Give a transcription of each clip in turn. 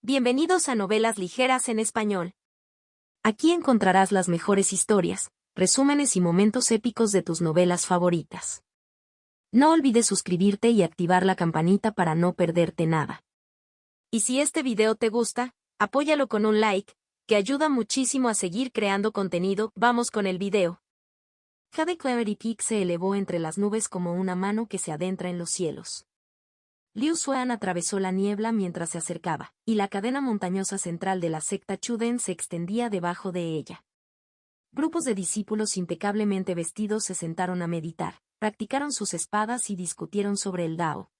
Bienvenidos a Novelas Ligeras en Español. Aquí encontrarás las mejores historias, resúmenes y momentos épicos de tus novelas favoritas. No olvides suscribirte y activar la campanita para no perderte nada. Y si este video te gusta, apóyalo con un like, que ayuda muchísimo a seguir creando contenido. Vamos con el video. Jade Clarity Peak se elevó entre las nubes como una mano que se adentra en los cielos. Liu Xuan atravesó la niebla mientras se acercaba, y la cadena montañosa central de la secta Chuden se extendía debajo de ella. Grupos de discípulos impecablemente vestidos se sentaron a meditar, practicaron sus espadas y discutieron sobre el Dao.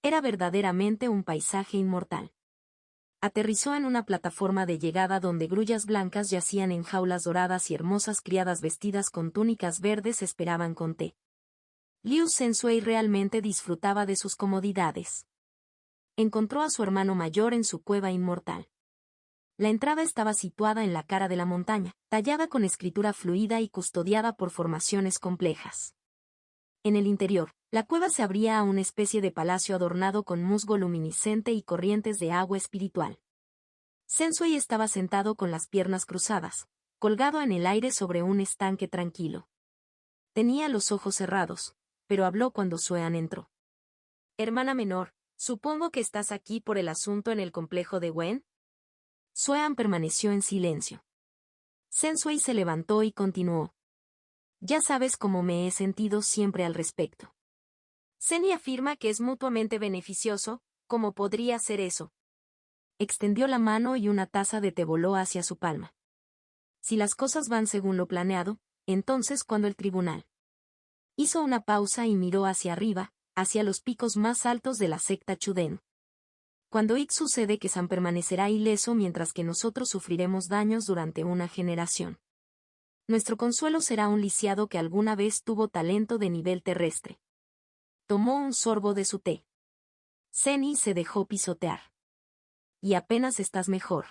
Era verdaderamente un paisaje inmortal. Aterrizó en una plataforma de llegada donde grullas blancas yacían en jaulas doradas y hermosas criadas vestidas con túnicas verdes esperaban con té. Liu Zhenxue realmente disfrutaba de sus comodidades. Encontró a su hermano mayor en su cueva inmortal. La entrada estaba situada en la cara de la montaña, tallada con escritura fluida y custodiada por formaciones complejas. En el interior, la cueva se abría a una especie de palacio adornado con musgo luminiscente y corrientes de agua espiritual. Zhenxue estaba sentado con las piernas cruzadas, colgado en el aire sobre un estanque tranquilo. Tenía los ojos cerrados, pero habló cuando Xuan entró. Hermana menor, supongo que estás aquí por el asunto en el complejo de Wen. Xuan permaneció en silencio. Zhenxue se levantó y continuó. Ya sabes cómo me he sentido siempre al respecto. Zhenyi afirma que es mutuamente beneficioso. ¿Cómo podría ser eso? Extendió la mano y una taza de té voló hacia su palma. Si las cosas van según lo planeado, entonces ¿cuándo el tribunal? Hizo una pausa y miró hacia arriba, hacia los picos más altos de la secta Chuden. Cuando sucede que San permanecerá ileso mientras que nosotros sufriremos daños durante una generación. Nuestro consuelo será un lisiado que alguna vez tuvo talento de nivel terrestre. Tomó un sorbo de su té. Zhenyi se dejó pisotear. Y apenas estás mejor.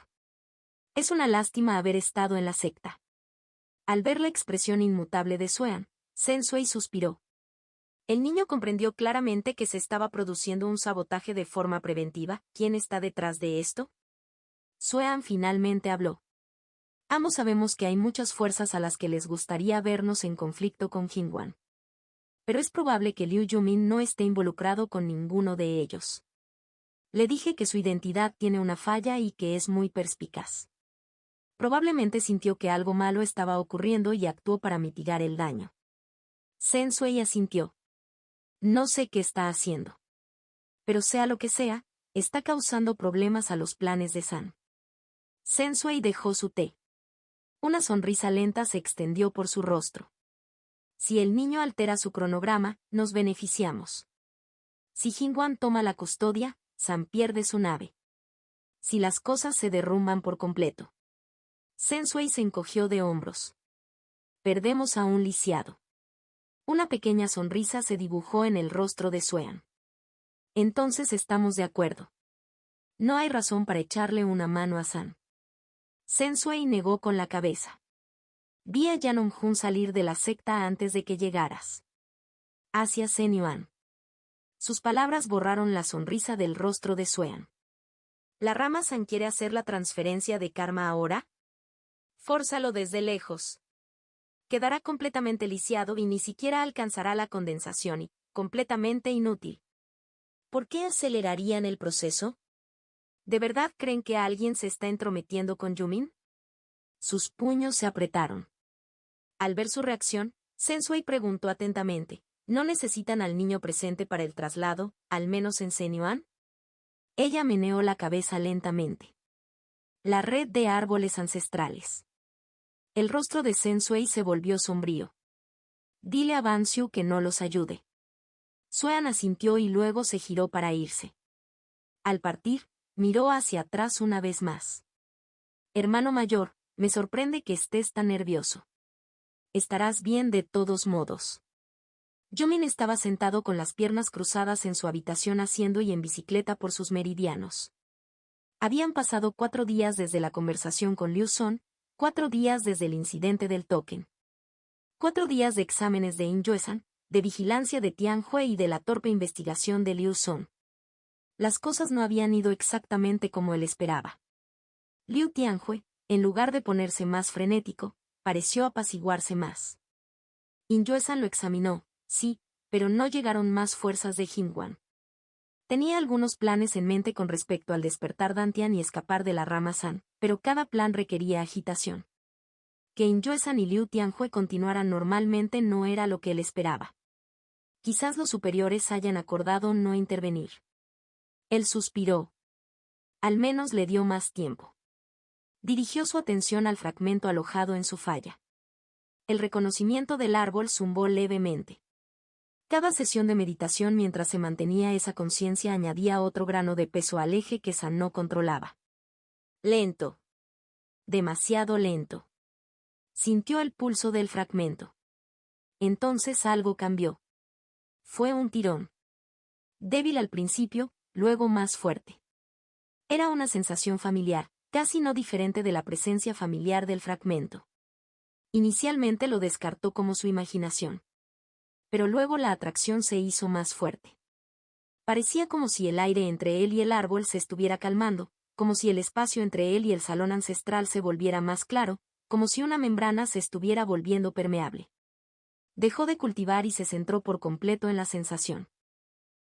Es una lástima haber estado en la secta. Al ver la expresión inmutable de Xuan, Zhenxue suspiró. El niño comprendió claramente que se estaba produciendo un sabotaje de forma preventiva. ¿Quién está detrás de esto? Xuan finalmente habló. Ambos sabemos que hay muchas fuerzas a las que les gustaría vernos en conflicto con Jingwan. Pero es probable que Liu Yumin no esté involucrado con ninguno de ellos. Le dije que su identidad tiene una falla y que es muy perspicaz. Probablemente sintió que algo malo estaba ocurriendo y actuó para mitigar el daño. Zhenxue asintió. No sé qué está haciendo. Pero sea lo que sea, está causando problemas a los planes de San. Zhenxue dejó su té. Una sonrisa lenta se extendió por su rostro. Si el niño altera su cronograma, nos beneficiamos. Si Jingwan toma la custodia, San pierde su nave. Si las cosas se derrumban por completo. Zhenxue se encogió de hombros. Perdemos a un lisiado. Una pequeña sonrisa se dibujó en el rostro de Xuan. Entonces estamos de acuerdo. No hay razón para echarle una mano a San. Zhenxue negó con la cabeza. Vi a Yanong-jun salir de la secta antes de que llegaras. Hacia Zhenyuan. Sus palabras borraron la sonrisa del rostro de Xuan. ¿La rama San quiere hacer la transferencia de karma ahora? Fórzalo desde lejos. Quedará completamente lisiado y ni siquiera alcanzará la condensación y, completamente inútil. ¿Por qué acelerarían el proceso? ¿De verdad creen que alguien se está entrometiendo con Yumin? Sus puños se apretaron. Al ver su reacción, Zhenxue preguntó atentamente, ¿no necesitan al niño presente para el traslado, al menos en Zhenyuan? Ella meneó la cabeza lentamente. La red de árboles ancestrales. El rostro de Zhenxue se volvió sombrío. Dile a Ban Xiu que no los ayude. Xuan asintió y luego se giró para irse. Al partir, miró hacia atrás una vez más. Hermano mayor, me sorprende que estés tan nervioso. Estarás bien de todos modos. Yumin estaba sentado con las piernas cruzadas en su habitación haciendo y en bicicleta por sus meridianos. Habían pasado 4 días desde la conversación con Liu Son, 4 días desde el incidente del token. 4 días de exámenes de In Yuesan, de vigilancia de Tian Hui y de la torpe investigación de Liu Son. Las cosas no habían ido exactamente como él esperaba. Liu Tianjue, en lugar de ponerse más frenético, pareció apaciguarse más. Inyoesan lo examinó, sí, pero no llegaron más fuerzas de Jinwan. Tenía algunos planes en mente con respecto al despertar Dantian y escapar de la rama San, pero cada plan requería agitación. Que Inyoesan y Liu Tianjue continuaran normalmente no era lo que él esperaba. Quizás los superiores hayan acordado no intervenir. Él suspiró. Al menos le dio más tiempo. Dirigió su atención al fragmento alojado en su falla. El reconocimiento del árbol zumbó levemente. Cada sesión de meditación mientras se mantenía esa conciencia añadía otro grano de peso al eje que San no controlaba. Lento. Demasiado lento. Sintió el pulso del fragmento. Entonces algo cambió. Fue un tirón. Débil al principio, luego más fuerte. Era una sensación familiar, casi no diferente de la presencia familiar del fragmento. Inicialmente lo descartó como su imaginación. Pero luego la atracción se hizo más fuerte. Parecía como si el aire entre él y el árbol se estuviera calmando, como si el espacio entre él y el salón ancestral se volviera más claro, como si una membrana se estuviera volviendo permeable. Dejó de cultivar y se centró por completo en la sensación.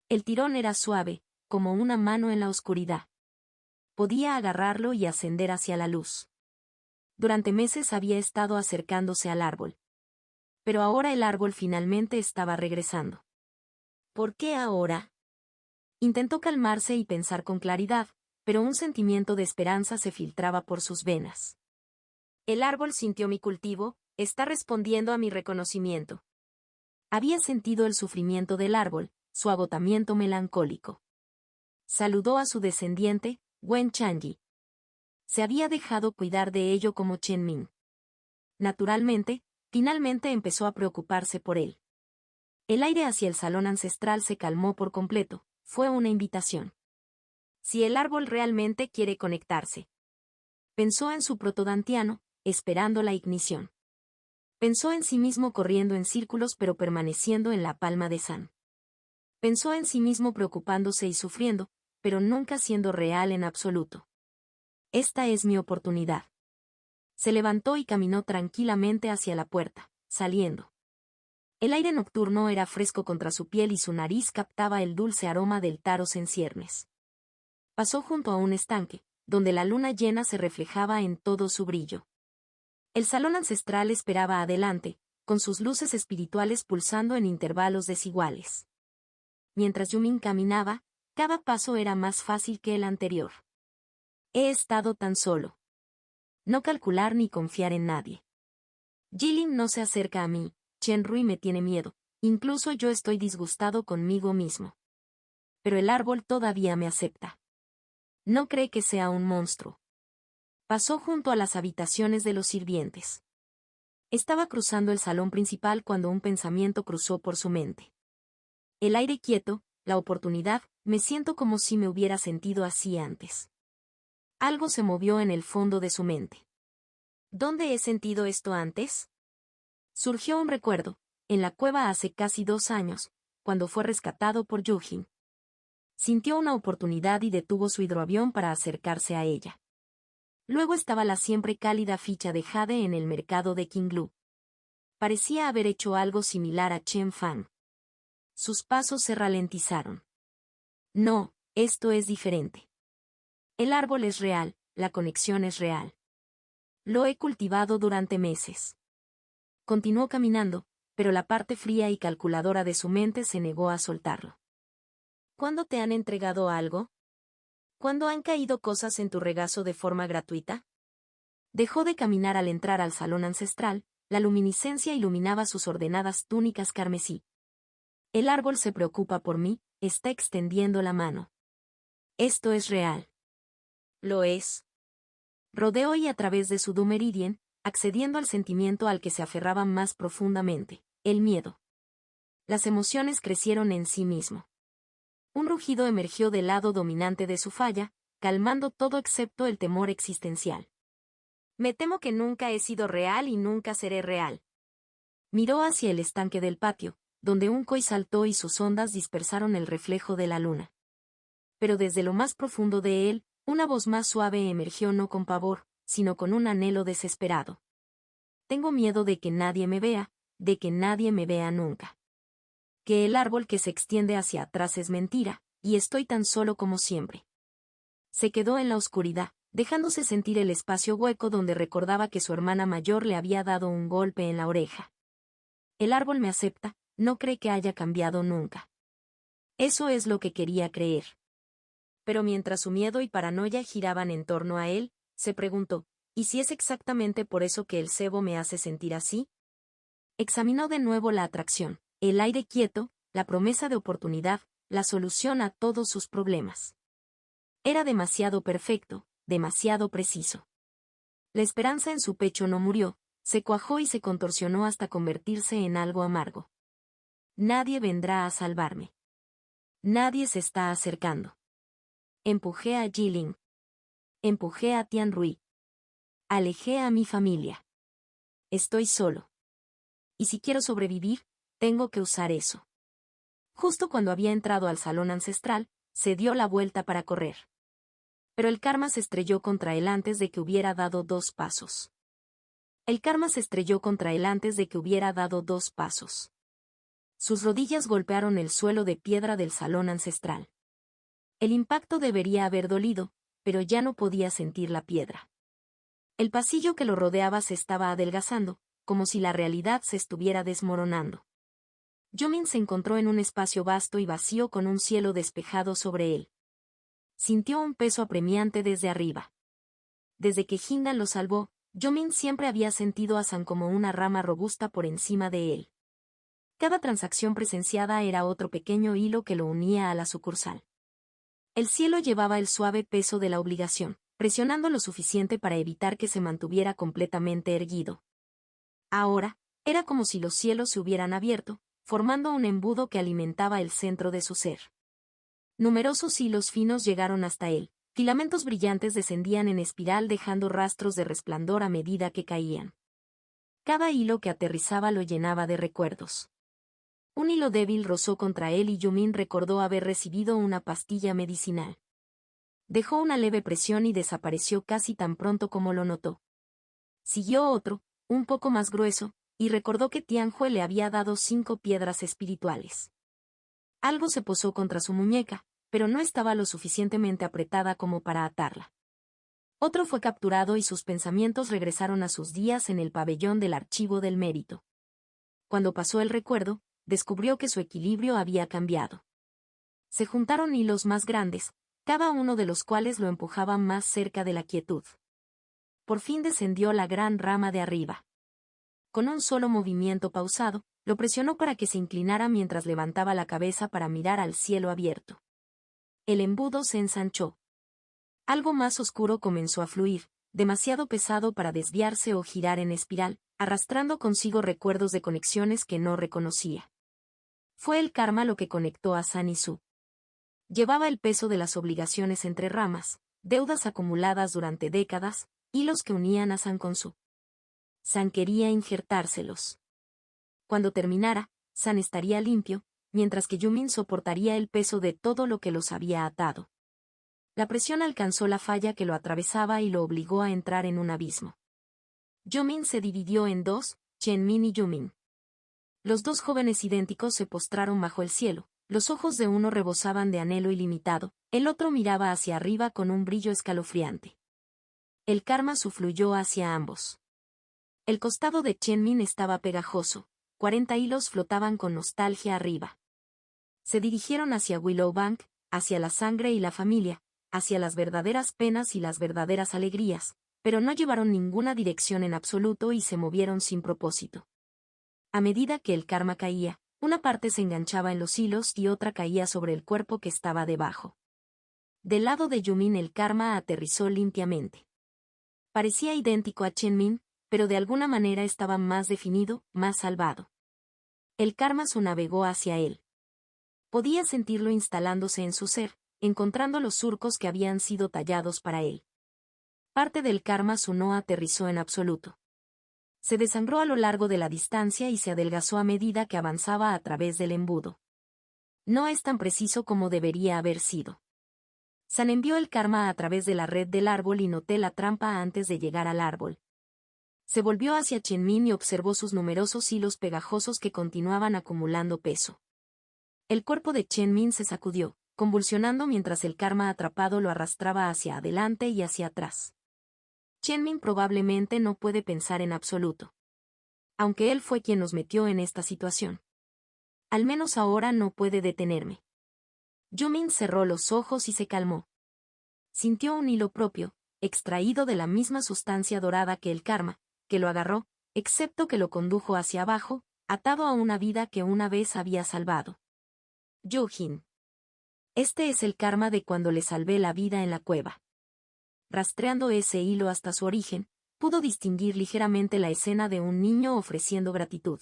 El tirón era suave, como una mano en la oscuridad. Podía agarrarlo y ascender hacia la luz. Durante meses había estado acercándose al árbol. Pero ahora el árbol finalmente estaba regresando. ¿Por qué ahora? Intentó calmarse y pensar con claridad, pero un sentimiento de esperanza se filtraba por sus venas. El árbol sintió mi cultivo, está respondiendo a mi reconocimiento. Había sentido el sufrimiento del árbol, su agotamiento melancólico. Saludó a su descendiente, Wen Changyi. Se había dejado cuidar de ello como Chen Min. Naturalmente, finalmente empezó a preocuparse por él. El aire hacia el salón ancestral se calmó por completo, fue una invitación. Si el árbol realmente quiere conectarse. Pensó en su protodantiano, esperando la ignición. Pensó en sí mismo corriendo en círculos pero permaneciendo en la palma de San. Pensó en sí mismo preocupándose y sufriendo, pero nunca siendo real en absoluto. Esta es mi oportunidad. Se levantó y caminó tranquilamente hacia la puerta, saliendo. El aire nocturno era fresco contra su piel y su nariz captaba el dulce aroma del taros en ciernes. Pasó junto a un estanque, donde la luna llena se reflejaba en todo su brillo. El salón ancestral esperaba adelante, con sus luces espirituales pulsando en intervalos desiguales. Mientras Yumin caminaba, cada paso era más fácil que el anterior. He estado tan solo. No calcular ni confiar en nadie. Jilin no se acerca a mí, Chen Rui me tiene miedo, incluso yo estoy disgustado conmigo mismo. Pero el árbol todavía me acepta. No cree que sea un monstruo. Pasó junto a las habitaciones de los sirvientes. Estaba cruzando el salón principal cuando un pensamiento cruzó por su mente. El aire quieto, la oportunidad, me siento como si me hubiera sentido así antes. Algo se movió en el fondo de su mente. ¿Dónde he sentido esto antes? Surgió un recuerdo, en la cueva hace casi 2 años, cuando fue rescatado por Yujin. Sintió una oportunidad y detuvo su hidroavión para acercarse a ella. Luego estaba la siempre cálida ficha de Jade en el mercado de Qinglu. Parecía haber hecho algo similar a Chen Fan. Sus pasos se ralentizaron. No, esto es diferente. El árbol es real, la conexión es real. Lo he cultivado durante meses. Continuó caminando, pero la parte fría y calculadora de su mente se negó a soltarlo. ¿Cuándo te han entregado algo? ¿Cuándo han caído cosas en tu regazo de forma gratuita? Dejó de caminar al entrar al salón ancestral, la luminiscencia iluminaba sus ordenadas túnicas carmesí. El árbol se preocupa por mí, está extendiendo la mano. Esto es real. Lo es. Rodeó y a través de su Dumeridien, accediendo al sentimiento al que se aferraba más profundamente, el miedo. Las emociones crecieron en sí mismo. Un rugido emergió del lado dominante de su falla, calmando todo excepto el temor existencial. Me temo que nunca he sido real y nunca seré real. Miró hacia el estanque del patio, donde un koi saltó y sus ondas dispersaron el reflejo de la luna. pero desde lo más profundo de él, una voz más suave emergió no con pavor, sino con un anhelo desesperado. Tengo miedo de que nadie me vea, de que nadie me vea nunca. Que el árbol que se extiende hacia atrás es mentira, y estoy tan solo como siempre. Se quedó en la oscuridad, dejándose sentir el espacio hueco donde recordaba que su hermana mayor le había dado un golpe en la oreja. El árbol me acepta, no cree que haya cambiado nunca. Eso es lo que quería creer. Pero mientras su miedo y paranoia giraban en torno a él, se preguntó, ¿y si es exactamente por eso que el cebo me hace sentir así? Examinó de nuevo la atracción, el aire quieto, la promesa de oportunidad, la solución a todos sus problemas. Era demasiado perfecto, demasiado preciso. La esperanza en su pecho no murió, se cuajó y se contorsionó hasta convertirse en algo amargo. Nadie vendrá a salvarme. Nadie se está acercando. Empujé a Jilin. Empujé a Tian Rui. Alejé a mi familia. Estoy solo. Y si quiero sobrevivir, tengo que usar eso. Justo cuando había entrado al salón ancestral, se dio la vuelta para correr. Pero el karma se estrelló contra él antes de que hubiera dado 2 pasos. El karma se estrelló contra él antes de que hubiera dado 2 pasos. Sus rodillas golpearon el suelo de piedra del salón ancestral. El impacto debería haber dolido, pero ya no podía sentir la piedra. El pasillo que lo rodeaba se estaba adelgazando, como si la realidad se estuviera desmoronando. Yomin se encontró en un espacio vasto y vacío con un cielo despejado sobre él. Sintió un peso apremiante desde arriba. Desde que Hindan lo salvó, Yomin siempre había sentido a San como una rama robusta por encima de él. Cada transacción presenciada era otro pequeño hilo que lo unía a la sucursal. El cielo llevaba el suave peso de la obligación, presionando lo suficiente para evitar que se mantuviera completamente erguido. Ahora, era como si los cielos se hubieran abierto, formando un embudo que alimentaba el centro de su ser. Numerosos hilos finos llegaron hasta él, filamentos brillantes descendían en espiral dejando rastros de resplandor a medida que caían. Cada hilo que aterrizaba lo llenaba de recuerdos. Un hilo débil rozó contra él y Yumin recordó haber recibido una pastilla medicinal. Dejó una leve presión y desapareció casi tan pronto como lo notó. Siguió otro, un poco más grueso, y recordó que Tianjue le había dado 5 piedras espirituales. Algo se posó contra su muñeca, pero no estaba lo suficientemente apretada como para atarla. Otro fue capturado y sus pensamientos regresaron a sus días en el pabellón del archivo del mérito. Cuando pasó el recuerdo, descubrió que su equilibrio había cambiado. Se juntaron hilos más grandes, cada uno de los cuales lo empujaba más cerca de la quietud. Por fin descendió la gran rama de arriba. Con un solo movimiento pausado, lo presionó para que se inclinara mientras levantaba la cabeza para mirar al cielo abierto. El embudo se ensanchó. Algo más oscuro comenzó a fluir, demasiado pesado para desviarse o girar en espiral, arrastrando consigo recuerdos de conexiones que no reconocía. Fue el karma lo que conectó a San y Su. Llevaba el peso de las obligaciones entre ramas, deudas acumuladas durante décadas, hilos que unían a San con Su. San quería injertárselos. Cuando terminara, San estaría limpio, mientras que Yumin soportaría el peso de todo lo que los había atado. La presión alcanzó la falla que lo atravesaba y lo obligó a entrar en un abismo. Yumin se dividió en 2, Chenmin y Yumin. Los 2 jóvenes idénticos se postraron bajo el cielo, los ojos de uno rebosaban de anhelo ilimitado, el otro miraba hacia arriba con un brillo escalofriante. El karma fluyó hacia ambos. El costado de Chenmin estaba pegajoso, 40 hilos flotaban con nostalgia arriba. Se dirigieron hacia Willowbank, hacia la sangre y la familia, hacia las verdaderas penas y las verdaderas alegrías, pero no llevaron ninguna dirección en absoluto y se movieron sin propósito. A medida que el karma caía, una parte se enganchaba en los hilos y otra caía sobre el cuerpo que estaba debajo. Del lado de Yumin el karma aterrizó limpiamente. Parecía idéntico a Chenmin, pero de alguna manera estaba más definido, más salvado. El karma navegó hacia él. Podía sentirlo instalándose en su ser, encontrando los surcos que habían sido tallados para él. Parte del karma no aterrizó en absoluto. Se desangró a lo largo de la distancia y se adelgazó a medida que avanzaba a través del embudo. No es tan preciso como debería haber sido. San envió el karma a través de la red del árbol y noté la trampa antes de llegar al árbol. Se volvió hacia Chenmin y observó sus numerosos hilos pegajosos que continuaban acumulando peso. El cuerpo de Chenmin se sacudió, convulsionando mientras el karma atrapado lo arrastraba hacia adelante y hacia atrás. Chenmin probablemente no puede pensar en absoluto. Aunque él fue quien nos metió en esta situación. Al menos ahora no puede detenerme. Yumin cerró los ojos y se calmó. Sintió un hilo propio, extraído de la misma sustancia dorada que el karma, que lo agarró, excepto que lo condujo hacia abajo, atado a una vida que una vez había salvado. Yujin. Este es el karma de cuando le salvé la vida en la cueva. Rastreando ese hilo hasta su origen, pudo distinguir ligeramente la escena de un niño ofreciendo gratitud.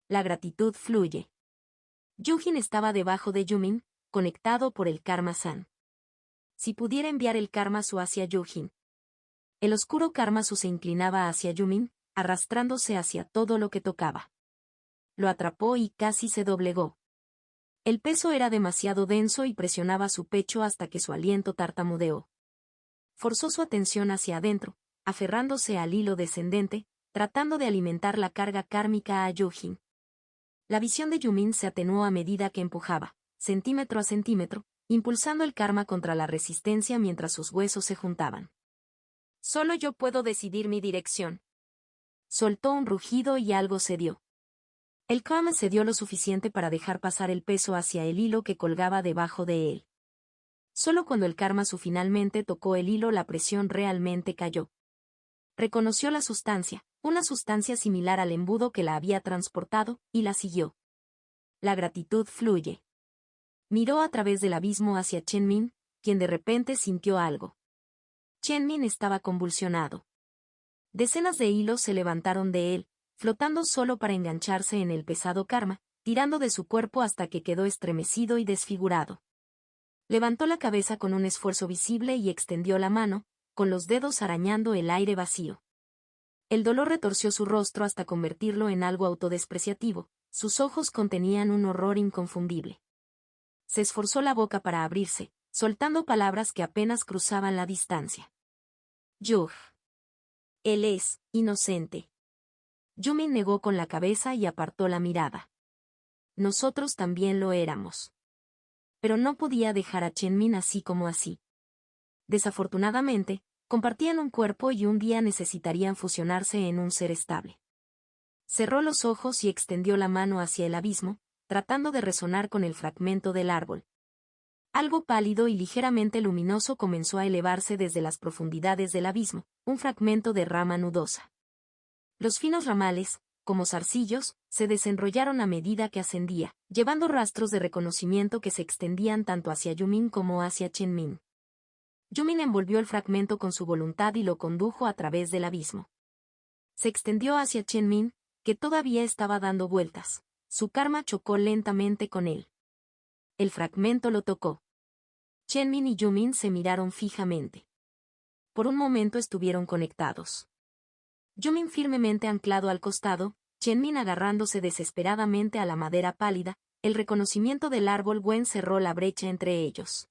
La gratitud fluye. Yujin estaba debajo de Yumin, conectado por el karma San. Si pudiera enviar el karma Su hacia Yujin. El oscuro karma Su se inclinaba hacia Yumin, arrastrándose hacia todo lo que tocaba. Lo atrapó y casi se doblegó. El peso era demasiado denso y presionaba su pecho hasta que su aliento tartamudeó. Forzó su atención hacia adentro, aferrándose al hilo descendente, tratando de alimentar la carga kármica a Yujin. La visión de Yumin se atenuó a medida que empujaba, centímetro a centímetro, impulsando el karma contra la resistencia mientras sus huesos se juntaban. Solo yo puedo decidir mi dirección. Soltó un rugido y algo cedió. El karma cedió lo suficiente para dejar pasar el peso hacia el hilo que colgaba debajo de él. Solo cuando el karma Su finalmente tocó el hilo la presión realmente cayó. Reconoció la sustancia, una sustancia similar al embudo que la había transportado, y la siguió. La gratitud fluye. Miró a través del abismo hacia Chenmin, quien de repente sintió algo. Chenmin estaba convulsionado. Decenas de hilos se levantaron de él, flotando solo para engancharse en el pesado karma, tirando de su cuerpo hasta que quedó estremecido y desfigurado. Levantó la cabeza con un esfuerzo visible y extendió la mano, con los dedos arañando el aire vacío. El dolor retorció su rostro hasta convertirlo en algo autodespreciativo, sus ojos contenían un horror inconfundible. Se esforzó la boca para abrirse, soltando palabras que apenas cruzaban la distancia. Yuj. Él es inocente. Yumin negó con la cabeza y apartó la mirada. Nosotros también lo éramos. Pero no podía dejar a Chenmin así como así. Desafortunadamente, compartían un cuerpo y un día necesitarían fusionarse en un ser estable. Cerró los ojos y extendió la mano hacia el abismo, tratando de resonar con el fragmento del árbol. Algo pálido y ligeramente luminoso comenzó a elevarse desde las profundidades del abismo, un fragmento de rama nudosa. Los finos ramales, como zarcillos, se desenrollaron a medida que ascendía, llevando rastros de reconocimiento que se extendían tanto hacia Yumin como hacia Chenmin. Yumin envolvió el fragmento con su voluntad y lo condujo a través del abismo. Se extendió hacia Chenmin, que todavía estaba dando vueltas. Su karma chocó lentamente con él. El fragmento lo tocó. Chenmin y Yumin se miraron fijamente. Por un momento estuvieron conectados. Yumin firmemente anclado al costado, Chenmin agarrándose desesperadamente a la madera pálida, el reconocimiento del árbol Wen cerró la brecha entre ellos.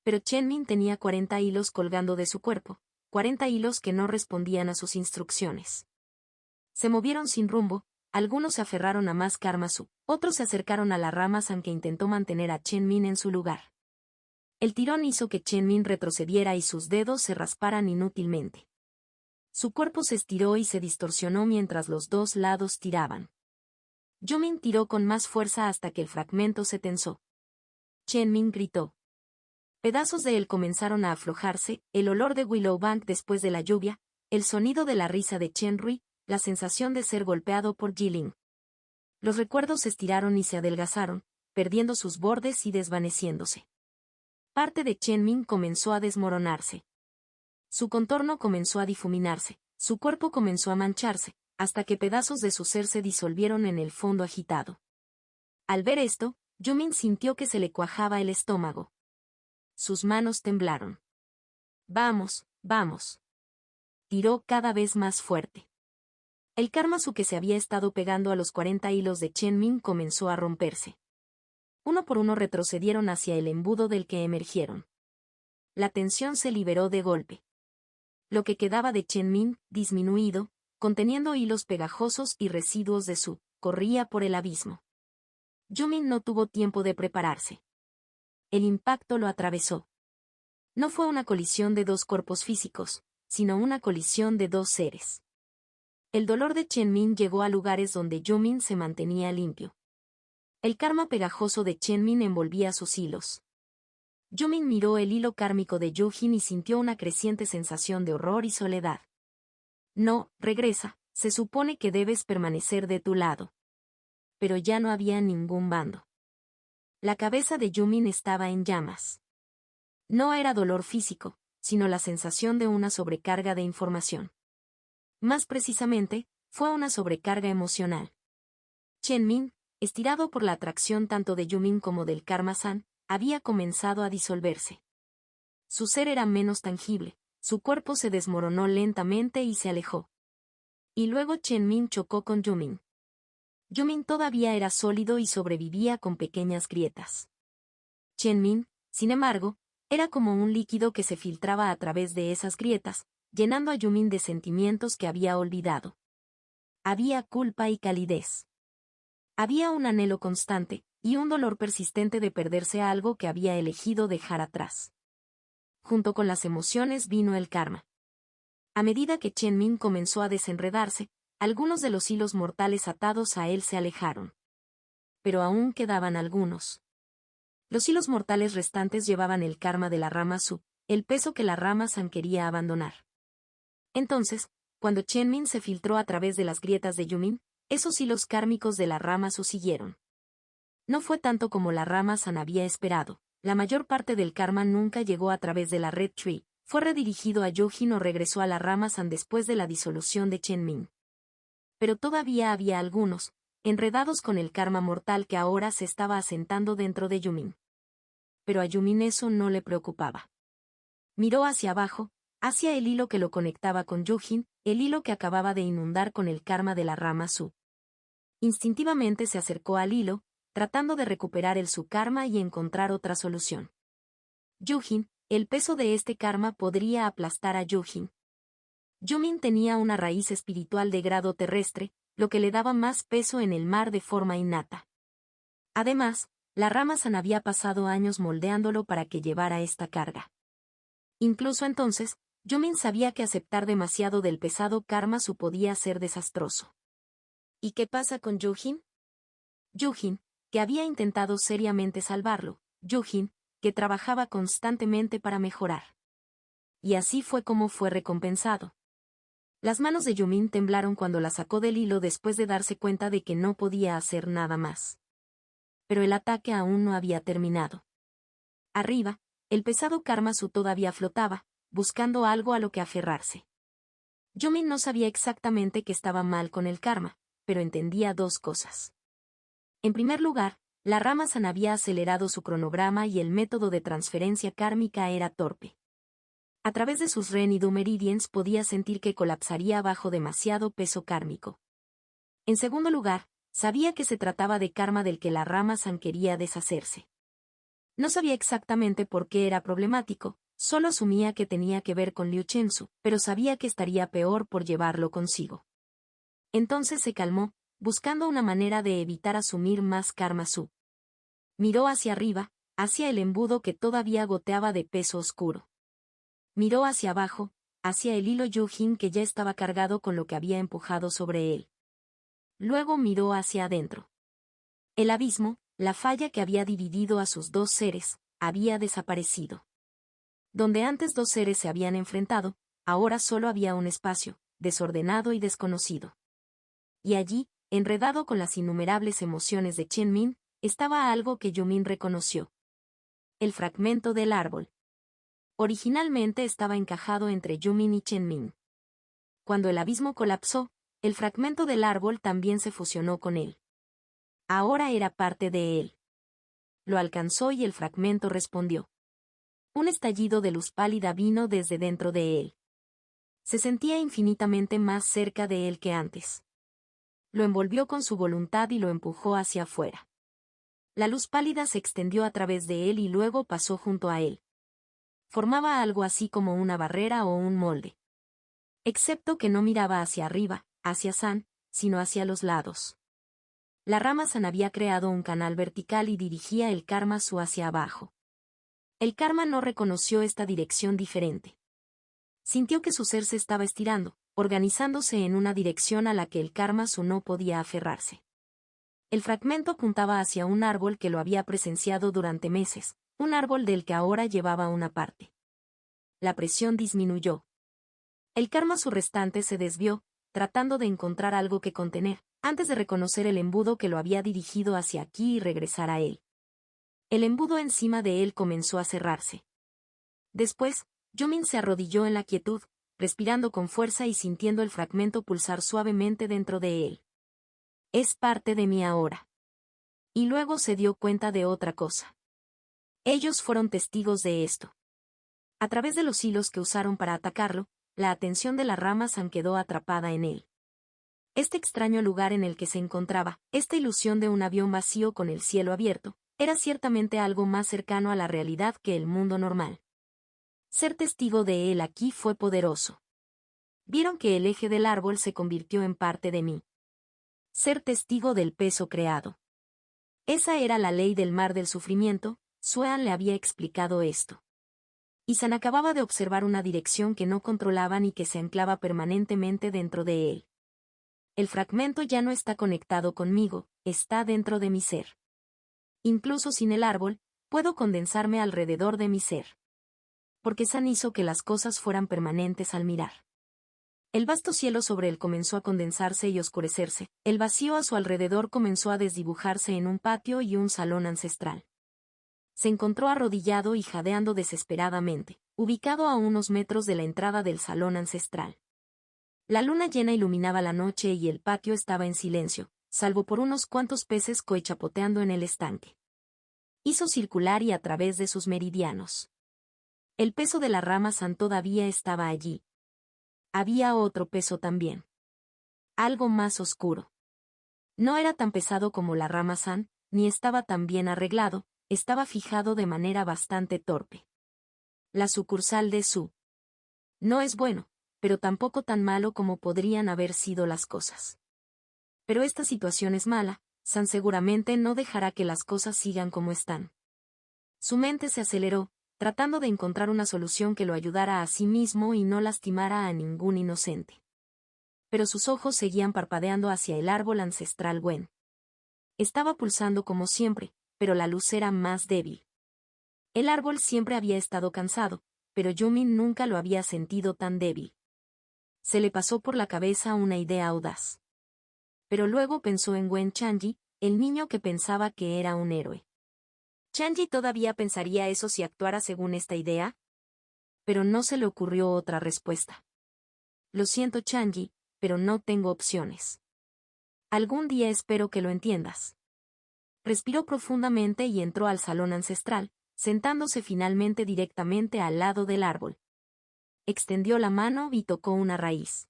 Pero Chenmin tenía 40 hilos colgando de su cuerpo, 40 hilos que no respondían a sus instrucciones. Se movieron sin rumbo, algunos se aferraron a más karma Su, otros se acercaron a la rama San que intentó mantener a Chenmin en su lugar. El tirón hizo que Chenmin retrocediera y sus dedos se rasparan inútilmente. Su cuerpo se estiró y se distorsionó mientras los dos lados tiraban. Yumin tiró con más fuerza hasta que el fragmento se tensó. Chenmin gritó. Pedazos de él comenzaron a aflojarse, el olor de Willowbank después de la lluvia, el sonido de la risa de Chenrui, la sensación de ser golpeado por Jilin. Los recuerdos se estiraron y se adelgazaron, perdiendo sus bordes y desvaneciéndose. Parte de Chenmin comenzó a desmoronarse. Su contorno comenzó a difuminarse, su cuerpo comenzó a mancharse, hasta que pedazos de su ser se disolvieron en el fondo agitado. Al ver esto, Yumin sintió que se le cuajaba el estómago. Sus manos temblaron. Vamos, vamos. Tiró cada vez más fuerte. El karma Su que se había estado pegando a los 40 hilos de Chenmin comenzó a romperse. Uno por uno retrocedieron hacia el embudo del que emergieron. la tensión se liberó de golpe. Lo que quedaba de Chen Min, disminuido, conteniendo hilos pegajosos y residuos de su, corría por el abismo. Yumin no tuvo tiempo de prepararse. El impacto lo atravesó. No fue una colisión de dos cuerpos físicos, sino una colisión de dos seres. El dolor de Chen Min llegó a lugares donde Yumin se mantenía limpio. El karma pegajoso de Chen Min envolvía sus hilos. Yumin miró el hilo kármico de Yujin y sintió una creciente sensación de horror y soledad. No, regresa, se supone que debes permanecer de tu lado. Pero ya no había ningún bando. La cabeza de Yumin estaba en llamas. No era dolor físico, sino la sensación de una sobrecarga de información. Más precisamente, fue una sobrecarga emocional. Chen Min, estirado por la atracción tanto de Yumin como del Karma-san, había comenzado a disolverse. Su ser era menos tangible, su cuerpo se desmoronó lentamente y se alejó. Y luego Chen Min chocó con Yumin. Yumin todavía era sólido y sobrevivía con pequeñas grietas. Chen Min, sin embargo, era como un líquido que se filtraba a través de esas grietas, llenando a Yumin de sentimientos que había olvidado. Había culpa y calidez. Había un anhelo constante, y un dolor persistente de perderse algo que había elegido dejar atrás. Junto con las emociones vino el karma. A medida que Chen Min comenzó a desenredarse, algunos de los hilos mortales atados a él se alejaron. Pero aún quedaban algunos. Los hilos mortales restantes llevaban el karma de la rama Su, el peso que la rama San quería abandonar. Entonces, cuando Chen Min se filtró a través de las grietas de Yumin, esos hilos kármicos de la rama Su siguieron. No fue tanto como la rama San había esperado. La mayor parte del karma nunca llegó a través de la Red Tree, fue redirigido a Yujin o regresó a la rama San después de la disolución de Chen Min. Pero todavía había algunos, enredados con el karma mortal que ahora se estaba asentando dentro de Yumin. Pero a Yumin eso no le preocupaba. Miró hacia abajo, hacia el hilo que lo conectaba con Yujin, el hilo que acababa de inundar con el karma de la rama Su. Instintivamente se acercó al hilo, tratando de recuperar el su karma y encontrar otra solución. Yujin, el peso de este karma podría aplastar a Yujin. Yumin tenía una raíz espiritual de grado terrestre, lo que le daba más peso en el mar de forma innata. Además, la rama San había pasado años moldeándolo para que llevara esta carga. Incluso entonces, Yumin sabía que aceptar demasiado del pesado karma Su podía ser desastroso. ¿Y qué pasa con Yujin? Yujin, que había intentado seriamente salvarlo, Yujin, que trabajaba constantemente para mejorar. Y así fue como fue recompensado. Las manos de Yumin temblaron cuando la sacó del hilo después de darse cuenta de que no podía hacer nada más. Pero el ataque aún no había terminado. Arriba, el pesado karma Su todavía flotaba, buscando algo a lo que aferrarse. Yumin no sabía exactamente qué estaba mal con el karma, pero entendía dos cosas. En primer lugar, la rama San había acelerado su cronograma y el método de transferencia kármica era torpe. A través de sus Ren y Du Meridians podía sentir que colapsaría bajo demasiado peso kármico. En segundo lugar, sabía que se trataba de karma del que la rama San quería deshacerse. No sabía exactamente por qué era problemático, solo asumía que tenía que ver con Liu Chenzu, pero sabía que estaría peor por llevarlo consigo. Entonces se calmó, buscando una manera de evitar asumir más karma Su. Miró hacia arriba, hacia el embudo que todavía goteaba de peso oscuro. Miró hacia abajo, hacia el hilo Yujin que ya estaba cargado con lo que había empujado sobre él. Luego miró hacia adentro. El abismo, la falla que había dividido a sus dos seres, había desaparecido. Donde antes dos seres se habían enfrentado, ahora solo había un espacio, desordenado y desconocido. Y allí, enredado con las innumerables emociones de Chen Min, estaba algo que Yumin reconoció. El fragmento del árbol. Originalmente estaba encajado entre Yumin y Chen Min. Cuando el abismo colapsó, el fragmento del árbol también se fusionó con él. Ahora era parte de él. Lo alcanzó y el fragmento respondió. Un estallido de luz pálida vino desde dentro de él. Se sentía infinitamente más cerca de él que antes. Lo envolvió con su voluntad y lo empujó hacia afuera. La luz pálida se extendió a través de él y luego pasó junto a él. Formaba algo así como una barrera o un molde. Excepto que no miraba hacia arriba, hacia San, sino hacia los lados. La rama San había creado un canal vertical y dirigía el Karmasu hacia abajo. El karma no reconoció esta dirección diferente. Sintió que su ser se estaba estirando, organizándose en una dirección a la que el Karmasu no podía aferrarse. El fragmento apuntaba hacia un árbol que lo había presenciado durante meses, un árbol del que ahora llevaba una parte. La presión disminuyó. El Karmasu restante se desvió, tratando de encontrar algo que contener, antes de reconocer el embudo que lo había dirigido hacia aquí y regresar a él. El embudo encima de él comenzó a cerrarse. Después, Yumin se arrodilló en la quietud, respirando con fuerza y sintiendo el fragmento pulsar suavemente dentro de él. Es parte de mí ahora. Y luego se dio cuenta de otra cosa. Ellos fueron testigos de esto. A través de los hilos que usaron para atacarlo, la atención de la rama San quedó atrapada en él. Este extraño lugar en el que se encontraba, esta ilusión de un avión vacío con el cielo abierto, era ciertamente algo más cercano a la realidad que el mundo normal. Ser testigo de él aquí fue poderoso. Vieron que el eje del árbol se convirtió en parte de mí. Ser testigo del peso creado. Esa era la ley del mar del sufrimiento, Xuan le había explicado esto. Y San acababa de observar una dirección que no controlaban y que se anclaba permanentemente dentro de él. El fragmento ya no está conectado conmigo, está dentro de mi ser. Incluso sin el árbol, puedo condensarme alrededor de mi ser. Porque San hizo que las cosas fueran permanentes al mirar. El vasto cielo sobre él comenzó a condensarse y oscurecerse, el vacío a su alrededor comenzó a desdibujarse en un patio y un salón ancestral. Se encontró arrodillado y jadeando desesperadamente, ubicado a unos metros de la entrada del salón ancestral. La luna llena iluminaba la noche y el patio estaba en silencio, salvo por unos cuantos peces coichapoteando en el estanque. Hizo circular y a través de sus meridianos. El peso de la rama San todavía estaba allí. Había otro peso también. Algo más oscuro. No era tan pesado como la rama San, ni estaba tan bien arreglado, estaba fijado de manera bastante torpe. La sucursal de Su. No es bueno, pero tampoco tan malo como podrían haber sido las cosas. Pero esta situación es mala, San seguramente no dejará que las cosas sigan como están. Su mente se aceleró, tratando de encontrar una solución que lo ayudara a sí mismo y no lastimara a ningún inocente. Pero sus ojos seguían parpadeando hacia el árbol ancestral Wen. Estaba pulsando como siempre, pero la luz era más débil. El árbol siempre había estado cansado, pero Yumin nunca lo había sentido tan débil. Se le pasó por la cabeza una idea audaz. Pero luego pensó en Wen Changji, el niño que pensaba que era un héroe. ¿Changji todavía pensaría eso si actuara según esta idea? Pero no se le ocurrió otra respuesta. Lo siento, Changji, pero no tengo opciones. Algún día espero que lo entiendas. Respiró profundamente y entró al salón ancestral, sentándose finalmente directamente al lado del árbol. Extendió la mano y tocó una raíz.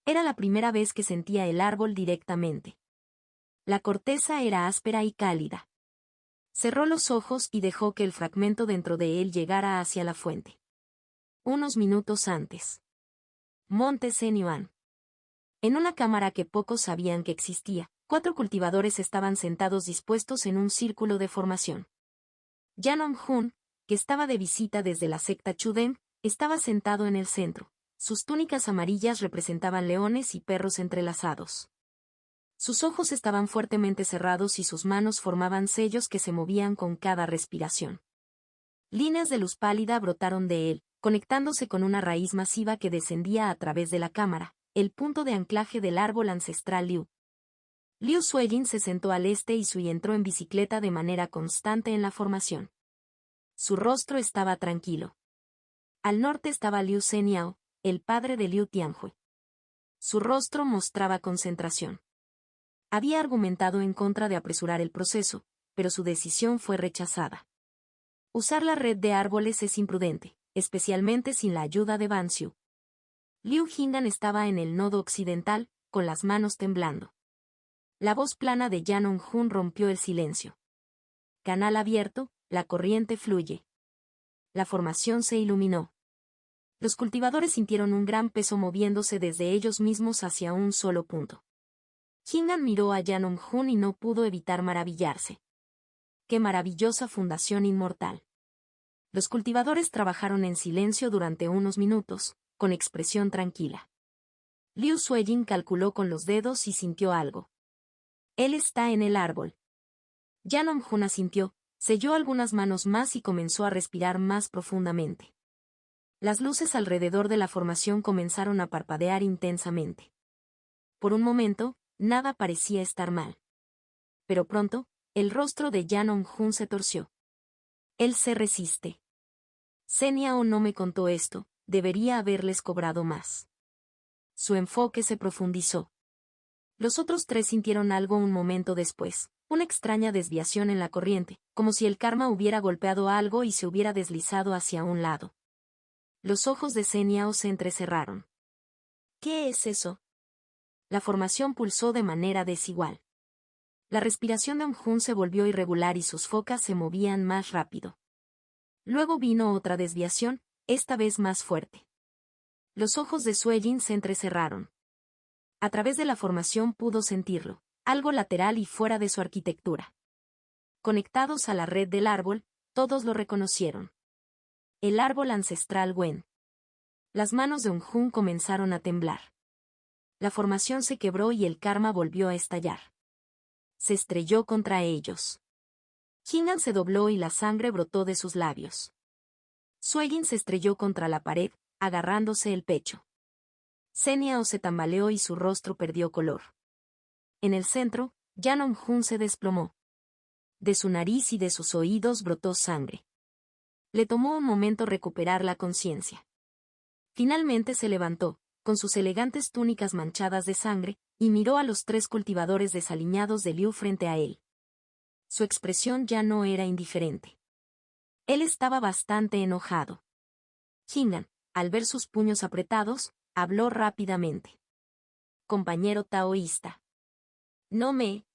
Era la primera vez que sentía el árbol directamente. La corteza era áspera y cálida. Cerró los ojos y dejó que el fragmento dentro de él llegara hacia la fuente. Unos minutos antes. Monte Senyuan. En una cámara que pocos sabían que existía, 4 cultivadores estaban sentados dispuestos en un círculo de formación. Yanom-hun, que estaba de visita desde la secta Chudem, estaba sentado en el centro. Sus túnicas amarillas representaban leones y perros entrelazados. Sus ojos estaban fuertemente cerrados y sus manos formaban sellos que se movían con cada respiración. Líneas de luz pálida brotaron de él, conectándose con una raíz masiva que descendía a través de la cámara, el punto de anclaje del árbol ancestral Liu. Liu Suejin se sentó al este y Sui entró en bicicleta de manera constante en la formación. Su rostro estaba tranquilo. Al norte estaba Liu Zeniao, el padre de Liu Tianhui. Su rostro mostraba concentración. Había argumentado en contra de apresurar el proceso, pero su decisión fue rechazada. Usar la red de árboles es imprudente, especialmente sin la ayuda de Ban Xiu. Liu Jindan estaba en el nodo occidental, con las manos temblando. La voz plana de Yanom-hun rompió el silencio. Canal abierto, la corriente fluye. La formación se iluminó. Los cultivadores sintieron un gran peso moviéndose desde ellos mismos hacia un solo punto. Hingan miró a Yanomjun y no pudo evitar maravillarse. ¡Qué maravillosa fundación inmortal! Los cultivadores trabajaron en silencio durante unos minutos, con expresión tranquila. Liu Suejin calculó con los dedos y sintió algo. Él está en el árbol. Yanomjun asintió, selló algunas manos más y comenzó a respirar más profundamente. Las luces alrededor de la formación comenzaron a parpadear intensamente. Por un momento, nada parecía estar mal. Pero pronto, el rostro de Yanomjun se torció. Él se resiste. Seniao no me contó esto, debería haberles cobrado más. Su enfoque se profundizó. Los otros tres sintieron algo un momento después, una extraña desviación en la corriente, como si el karma hubiera golpeado algo y se hubiera deslizado hacia un lado. Los ojos de Seniao se entrecerraron. ¿Qué es eso? La formación pulsó de manera desigual. La respiración de Amjun se volvió irregular y sus focas se movían más rápido. Luego vino otra desviación, esta vez más fuerte. Los ojos de Suejin se entrecerraron. A través de la formación pudo sentirlo, algo lateral y fuera de su arquitectura. Conectados a la red del árbol, todos lo reconocieron. El árbol ancestral Wen. Las manos de Amjun comenzaron a temblar. La formación se quebró y el karma volvió a estallar. Se estrelló contra ellos. Hingan se dobló y la sangre brotó de sus labios. Suejin se estrelló contra la pared, agarrándose el pecho. Seniao se tambaleó y su rostro perdió color. En el centro, Yanomjun se desplomó. De su nariz y de sus oídos brotó sangre. Le tomó un momento recuperar la conciencia. Finalmente se levantó, con sus elegantes túnicas manchadas de sangre, y miró a los tres cultivadores desaliñados de Liu frente a él. Su expresión ya no era indiferente. Él estaba bastante enojado. Hingan, al ver sus puños apretados, habló rápidamente. Compañero taoísta.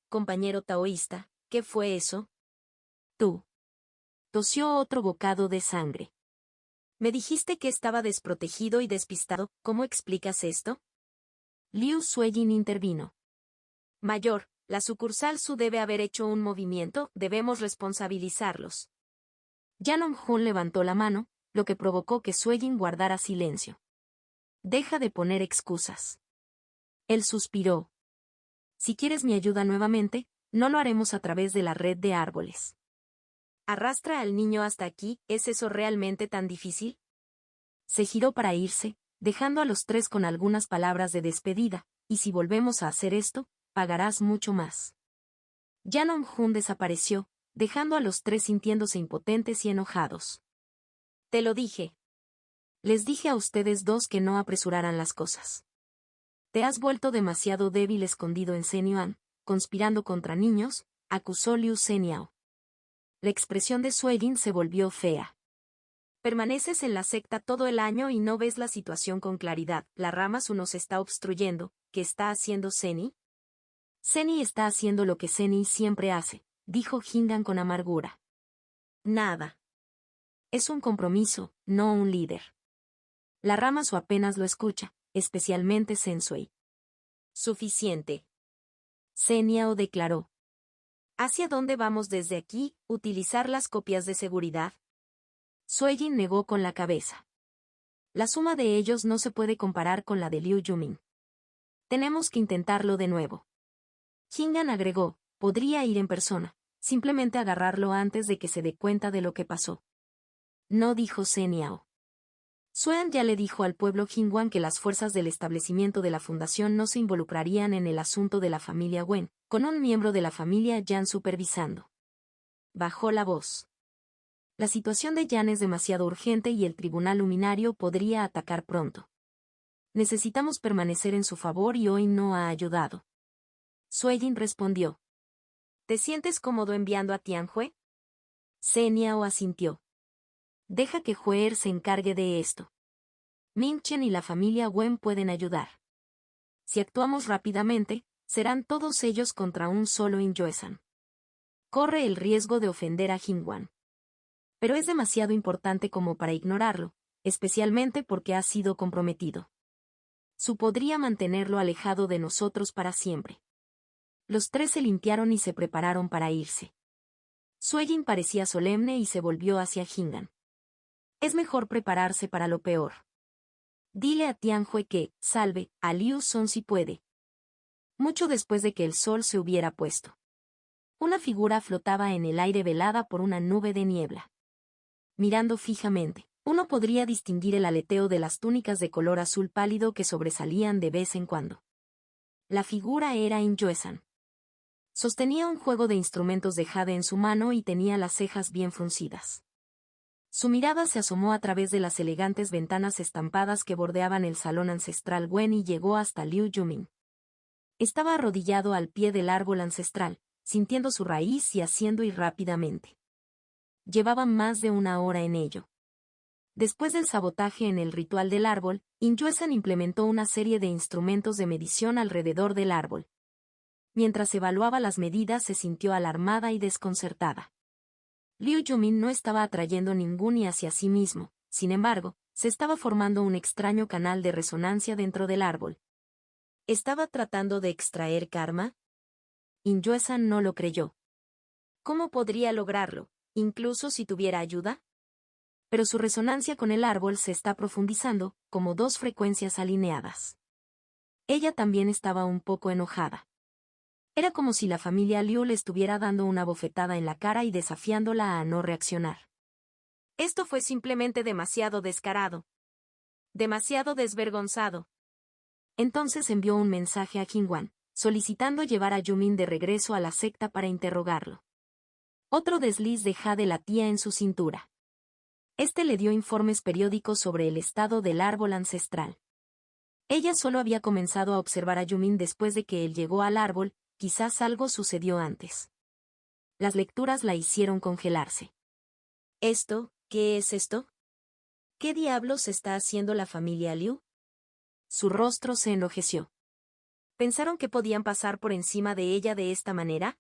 Compañero taoísta, ¿qué fue eso? Tú. Tosió otro bocado de sangre. Me dijiste que estaba desprotegido y despistado, ¿cómo explicas esto? Liu Suejin intervino. Mayor, la sucursal Su debe haber hecho un movimiento, debemos responsabilizarlos. Yanomjun levantó la mano, lo que provocó que Suejin guardara silencio. Deja de poner excusas. Él suspiró. Si quieres mi ayuda nuevamente, no lo haremos a través de la red de árboles. Arrastra al niño hasta aquí, ¿es eso realmente tan difícil? Se giró para irse, dejando a los tres con algunas palabras de despedida, y si volvemos a hacer esto, pagarás mucho más. Yanomjun desapareció, dejando a los tres sintiéndose impotentes y enojados. Te lo dije. Les dije a ustedes dos que no apresuraran las cosas. Te has vuelto demasiado débil escondido en Senyuan, conspirando contra niños, acusó Liu Seniao. La expresión de Suejin se volvió fea. Permaneces en la secta todo el año y no ves la situación con claridad. La rama Su nos está obstruyendo. ¿Qué está haciendo Seni? Seni está haciendo lo que Seni siempre hace, dijo Hingan con amargura. Nada. Es un compromiso, no un líder. La rama Su apenas lo escucha, especialmente Sensui. Suficiente. Seniao declaró. ¿Hacia dónde vamos desde aquí? ¿Utilizar las copias de seguridad? Suejin negó con la cabeza. La suma de ellos no se puede comparar con la de Liu Yumin. Tenemos que intentarlo de nuevo. Hingan agregó, podría ir en persona, simplemente agarrarlo antes de que se dé cuenta de lo que pasó. No dijo Seniao. Suan ya le dijo al pueblo Jingwan que las fuerzas del establecimiento de la fundación no se involucrarían en el asunto de la familia Wen, con un miembro de la familia Yan supervisando. Bajó la voz. La situación de Yan es demasiado urgente y el tribunal luminario podría atacar pronto. Necesitamos permanecer en su favor y hoy no ha ayudado. Suejin respondió. ¿Te sientes cómodo enviando a Tianjue? Seniao asintió. Deja que Huer se encargue de esto. Minchen y la familia Wen pueden ayudar. Si actuamos rápidamente, serán todos ellos contra un solo Inyoesan. Corre el riesgo de ofender a Jingwan. Pero es demasiado importante como para ignorarlo, especialmente porque ha sido comprometido. Su podría mantenerlo alejado de nosotros para siempre. Los tres se limpiaron y se prepararon para irse. Sueyin parecía solemne y se volvió hacia Jingan. Es mejor prepararse para lo peor. Dile a Tianjue que, salve, a Liu Song si puede. Mucho después de que el sol se hubiera puesto. Una figura flotaba en el aire velada por una nube de niebla. Mirando fijamente, uno podría distinguir el aleteo de las túnicas de color azul pálido que sobresalían de vez en cuando. La figura era In Yue-san. Sostenía un juego de instrumentos de jade en su mano y tenía las cejas bien fruncidas. Su mirada se asomó a través de las elegantes ventanas estampadas que bordeaban el salón ancestral Wen y llegó hasta Liu Yumin. Estaba arrodillado al pie del árbol ancestral, sintiendo su raíz y haciendo ir rápidamente. Llevaban más de una hora en ello. Después del sabotaje en el ritual del árbol, In Yue-san implementó una serie de instrumentos de medición alrededor del árbol. Mientras evaluaba las medidas se sintió alarmada y desconcertada. Liu Yumin no estaba atrayendo ningún ni hacia sí mismo, sin embargo, se estaba formando un extraño canal de resonancia dentro del árbol. ¿Estaba tratando de extraer karma? In Yue-san no lo creyó. ¿Cómo podría lograrlo, incluso si tuviera ayuda? Pero su resonancia con el árbol se está profundizando, como dos frecuencias alineadas. Ella también estaba un poco enojada. Era como si la familia Liu le estuviera dando una bofetada en la cara y desafiándola a no reaccionar. Esto fue simplemente demasiado descarado. Demasiado desvergonzado. Entonces envió un mensaje a Qingwan, solicitando llevar a Yumin de regreso a la secta para interrogarlo. Otro desliz de jade latía en su cintura. Este le dio informes periódicos sobre el estado del árbol ancestral. Ella solo había comenzado a observar a Yumin después de que él llegó al árbol, quizás algo sucedió antes. Las lecturas la hicieron congelarse. ¿Esto? ¿Qué es esto? ¿Qué diablos está haciendo la familia Liu? Su rostro se enrojeció. ¿Pensaron que podían pasar por encima de ella de esta manera?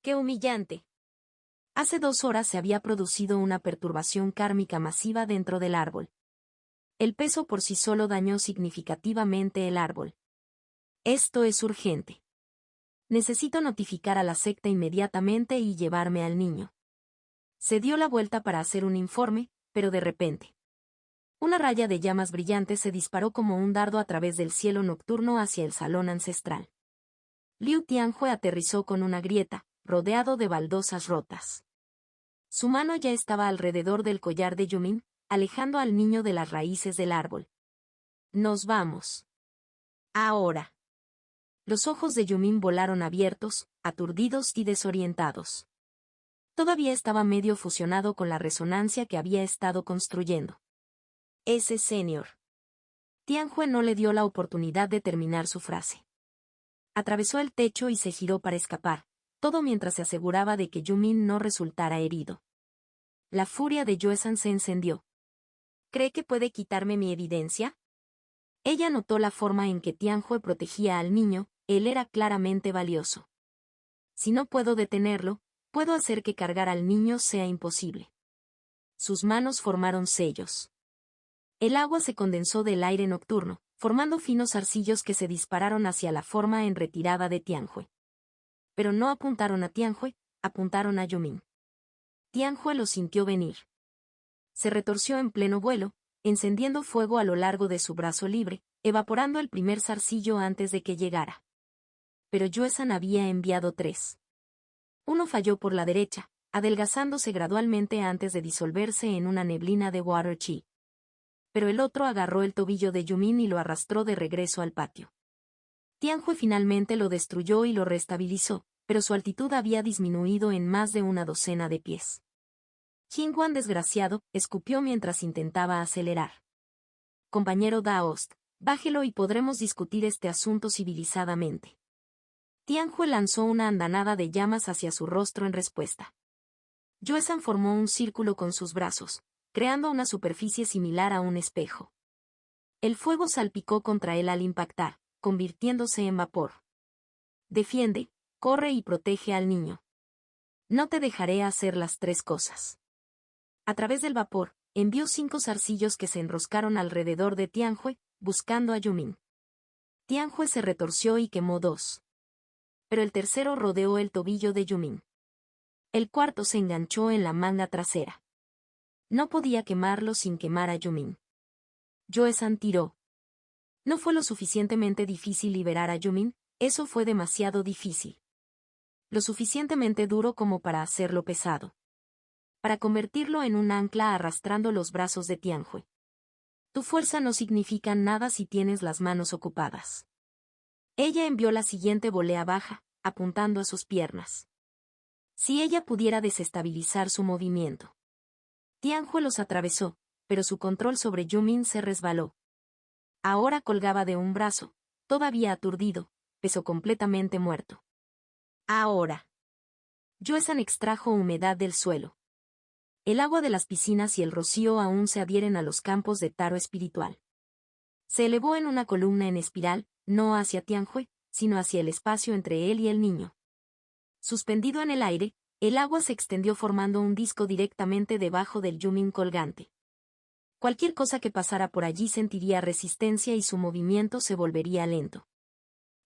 ¡Qué humillante! Hace 2 horas se había producido una perturbación kármica masiva dentro del árbol. El peso por sí solo dañó significativamente el árbol. Esto es urgente. Necesito notificar a la secta inmediatamente y llevarme al niño. Se dio la vuelta para hacer un informe, pero de repente. Una raya de llamas brillantes se disparó como un dardo a través del cielo nocturno hacia el salón ancestral. Liu Tianjue aterrizó con una grieta, rodeado de baldosas rotas. Su mano ya estaba alrededor del collar de Yumin, alejando al niño de las raíces del árbol. Nos vamos. Ahora. Los ojos de Yumin volaron abiertos, aturdidos y desorientados. Todavía estaba medio fusionado con la resonancia que había estado construyendo. Ese señor. Tianjue no le dio la oportunidad de terminar su frase. Atravesó el techo y se giró para escapar, todo mientras se aseguraba de que Yumin no resultara herido. La furia de Yue-san se encendió. ¿Cree que puede quitarme mi evidencia? Ella notó la forma en que Tianjue protegía al niño, él era claramente valioso. Si no puedo detenerlo, puedo hacer que cargar al niño sea imposible. Sus manos formaron sellos. El agua se condensó del aire nocturno, formando finos arcillos que se dispararon hacia la forma en retirada de Tianjue. Pero no apuntaron a Tianjue, apuntaron a Yumin. Tianjue lo sintió venir. Se retorció en pleno vuelo, encendiendo fuego a lo largo de su brazo libre, evaporando el primer zarcillo antes de que llegara. Pero Yue-san había enviado 3. Uno falló por la derecha, adelgazándose gradualmente antes de disolverse en una neblina de water chi. Pero el otro agarró el tobillo de Yumin y lo arrastró de regreso al patio. Tianjue finalmente lo destruyó y lo restabilizó, pero su altitud había disminuido en más de una docena de pies. Qingwan desgraciado, escupió mientras intentaba acelerar. Compañero Daost, bájelo y podremos discutir este asunto civilizadamente. Tianjue lanzó una andanada de llamas hacia su rostro en respuesta. Yue-san formó un círculo con sus brazos, creando una superficie similar a un espejo. El fuego salpicó contra él al impactar, convirtiéndose en vapor. Defiende, corre y protege al niño. No te dejaré hacer las 3 cosas. A través del vapor, envió 5 zarcillos que se enroscaron alrededor de Tianjue, buscando a Yumin. Tianjue se retorció y quemó 2. Pero el tercero rodeó el tobillo de Yumin. El cuarto se enganchó en la manga trasera. No podía quemarlo sin quemar a Yumin. Joe-san tiró. No fue lo suficientemente difícil liberar a Yumin, eso fue demasiado difícil. Lo suficientemente duro como para hacerlo pesado. Para convertirlo en un ancla arrastrando los brazos de Tianjue. Tu fuerza no significa nada si tienes las manos ocupadas. Ella envió la siguiente volea baja, apuntando a sus piernas. Si ella pudiera desestabilizar su movimiento. Tianjue los atravesó, pero su control sobre Yumin se resbaló. Ahora colgaba de un brazo, todavía aturdido, pesó completamente muerto. Ahora. Joe-san extrajo humedad del suelo. El agua de las piscinas y el rocío aún se adhieren a los campos de taro espiritual. Se elevó en una columna en espiral, no hacia Tianjue, sino hacia el espacio entre él y el niño. Suspendido en el aire, el agua se extendió formando un disco directamente debajo del Yumin colgante. Cualquier cosa que pasara por allí sentiría resistencia y su movimiento se volvería lento.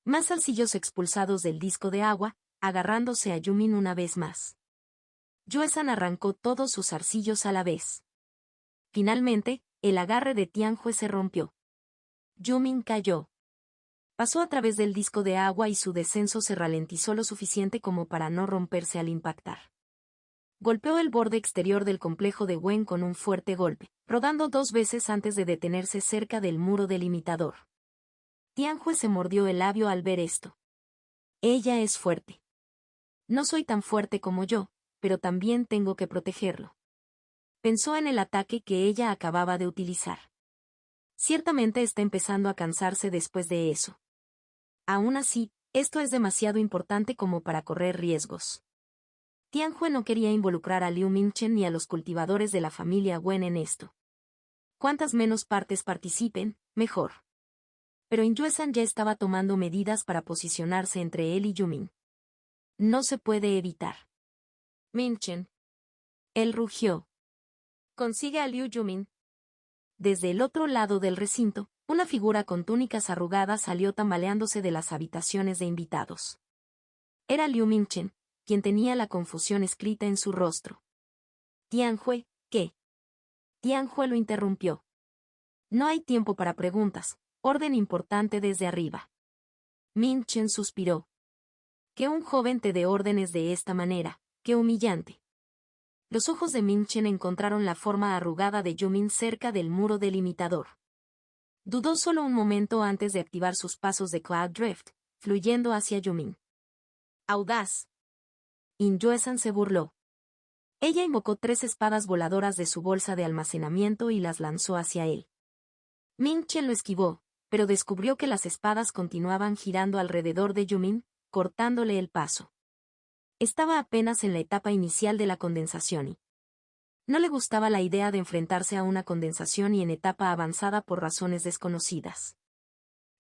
Más zarcillos expulsados del disco de agua, agarrándose a Yumin una vez más. Joe-san arrancó todos sus zarcillos a la vez. Finalmente, el agarre de Tianjue se rompió. Yumin cayó. Pasó a través del disco de agua y su descenso se ralentizó lo suficiente como para no romperse al impactar. Golpeó el borde exterior del complejo de Wen con un fuerte golpe, rodando 2 veces antes de detenerse cerca del muro delimitador. Tianjue se mordió el labio al ver esto. Ella es fuerte. No soy tan fuerte como yo, pero también tengo que protegerlo. Pensó en el ataque que ella acababa de utilizar. Ciertamente está empezando a cansarse después de eso. Aún así, esto es demasiado importante como para correr riesgos. Tianjue no quería involucrar a Liu Mingchen ni a los cultivadores de la familia Wen en esto. Cuantas menos partes participen, mejor. Pero Joe-san ya estaba tomando medidas para posicionarse entre él y Yumin. No se puede evitar. Mingchen. Él rugió. Consigue a Liu Yumin. Desde el otro lado del recinto, una figura con túnicas arrugadas salió tambaleándose de las habitaciones de invitados. Era Liu Mingchen, quien tenía la confusión escrita en su rostro. Tianjue, ¿qué? Tianjue lo interrumpió. No hay tiempo para preguntas, orden importante desde arriba. Mingchen suspiró. Que un joven te dé órdenes de esta manera, qué humillante. Los ojos de Mingchen encontraron la forma arrugada de Yumin cerca del muro delimitador. Dudó solo un momento antes de activar sus pasos de Cloud Drift, fluyendo hacia Yumin. Audaz. Joe-san se burló. Ella invocó 3 espadas voladoras de su bolsa de almacenamiento y las lanzó hacia él. Mingchen lo esquivó, pero descubrió que las espadas continuaban girando alrededor de Yumin, cortándole el paso. Estaba apenas en la etapa inicial de la condensación y no le gustaba la idea de enfrentarse a una condensación y en etapa avanzada por razones desconocidas.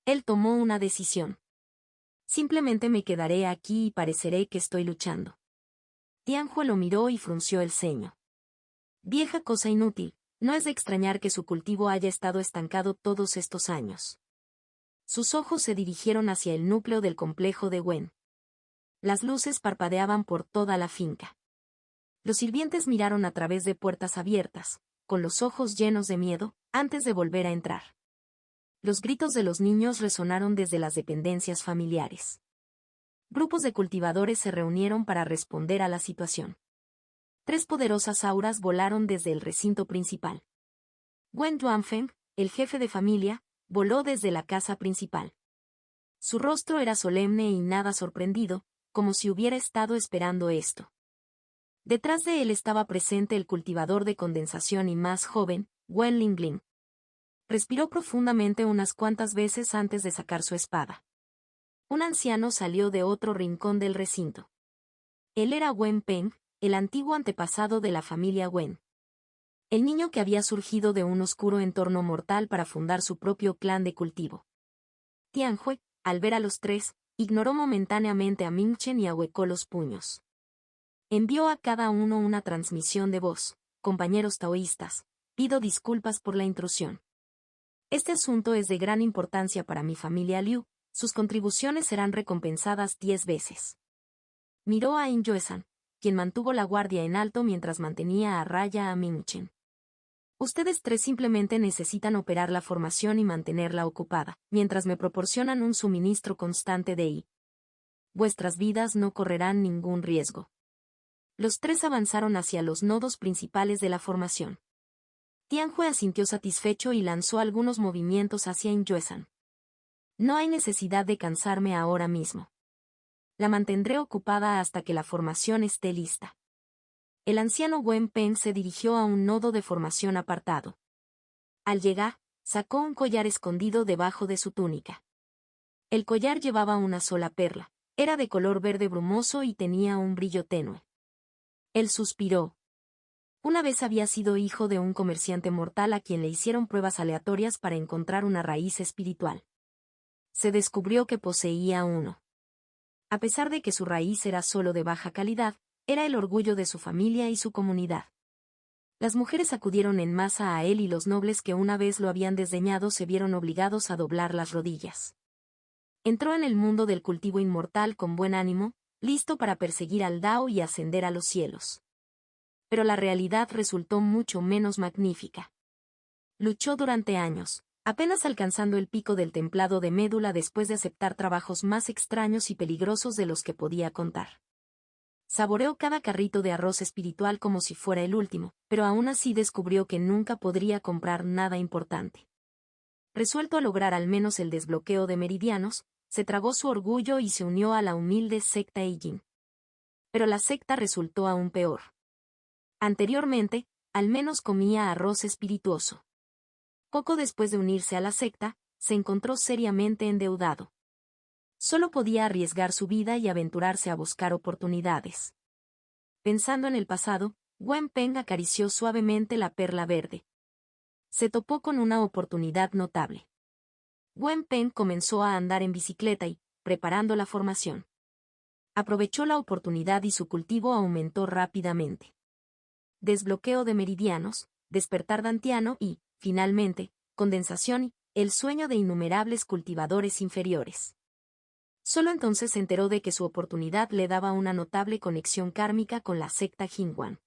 Él tomó una decisión. Simplemente me quedaré aquí y pareceré que estoy luchando. Tianjue lo miró y frunció el ceño. Vieja cosa inútil, no es de extrañar que su cultivo haya estado estancado todos estos años. Sus ojos se dirigieron hacia el núcleo del complejo de Wen. Las luces parpadeaban por toda la finca. Los sirvientes miraron a través de puertas abiertas, con los ojos llenos de miedo, antes de volver a entrar. Los gritos de los niños resonaron desde las dependencias familiares. Grupos de cultivadores se reunieron para responder a la situación. 3 poderosas auras volaron desde el recinto principal. Wen Yuanfeng, el jefe de familia, voló desde la casa principal. Su rostro era solemne y nada sorprendido, como si hubiera estado esperando esto. Detrás de él estaba presente el cultivador de condensación y más joven, Wen Lingling. Respiró profundamente unas cuantas veces antes de sacar su espada. Un anciano salió de otro rincón del recinto. Él era Wen Peng, el antiguo antepasado de la familia Wen. El niño que había surgido de un oscuro entorno mortal para fundar su propio clan de cultivo. Tianjue, al ver a los 3, ignoró momentáneamente a Mingchen y ahuecó los puños. Envió a cada uno una transmisión de voz, compañeros taoístas, pido disculpas por la intrusión. Este asunto es de gran importancia para mi familia Liu, sus contribuciones serán recompensadas 10 veces. Miró a In Yuesan, quien mantuvo la guardia en alto mientras mantenía a raya a Ming-chen. Ustedes tres simplemente necesitan operar la formación y mantenerla ocupada, mientras me proporcionan un suministro constante de I. Vuestras vidas no correrán ningún riesgo. Los tres avanzaron hacia los nodos principales de la formación. Tianjue asintió satisfecho y lanzó algunos movimientos hacia In Yuesan. No hay necesidad de cansarme ahora mismo. La mantendré ocupada hasta que la formación esté lista. El anciano Wen Peng se dirigió a un nodo de formación apartado. Al llegar, sacó un collar escondido debajo de su túnica. El collar llevaba una sola perla, era de color verde brumoso y tenía un brillo tenue. Él suspiró. Una vez había sido hijo de un comerciante mortal a quien le hicieron pruebas aleatorias para encontrar una raíz espiritual. Se descubrió que poseía uno. A pesar de que su raíz era solo de baja calidad, era el orgullo de su familia y su comunidad. Las mujeres acudieron en masa a él y los nobles que una vez lo habían desdeñado se vieron obligados a doblar las rodillas. Entró en el mundo del cultivo inmortal con buen ánimo, listo para perseguir al Dao y ascender a los cielos. Pero la realidad resultó mucho menos magnífica. Luchó durante años, apenas alcanzando el pico del templado de médula después de aceptar trabajos más extraños y peligrosos de los que podía contar. Saboreó cada carrito de arroz espiritual como si fuera el último, pero aún así descubrió que nunca podría comprar nada importante. Resuelto a lograr al menos el desbloqueo de meridianos, se tragó su orgullo y se unió a la humilde secta Yin. Pero la secta resultó aún peor. Anteriormente, al menos comía arroz espirituoso. Poco después de unirse a la secta, se encontró seriamente endeudado. Solo podía arriesgar su vida y aventurarse a buscar oportunidades. Pensando en el pasado, Wen Peng acarició suavemente la perla verde. Se topó con una oportunidad notable. Wen Peng comenzó a andar en bicicleta y, preparando la formación. Aprovechó la oportunidad y su cultivo aumentó rápidamente. Desbloqueo de meridianos, despertar dantiano y, finalmente, condensación y, el sueño de innumerables cultivadores inferiores. Solo entonces se enteró de que su oportunidad le daba una notable conexión kármica con la secta Jinwan.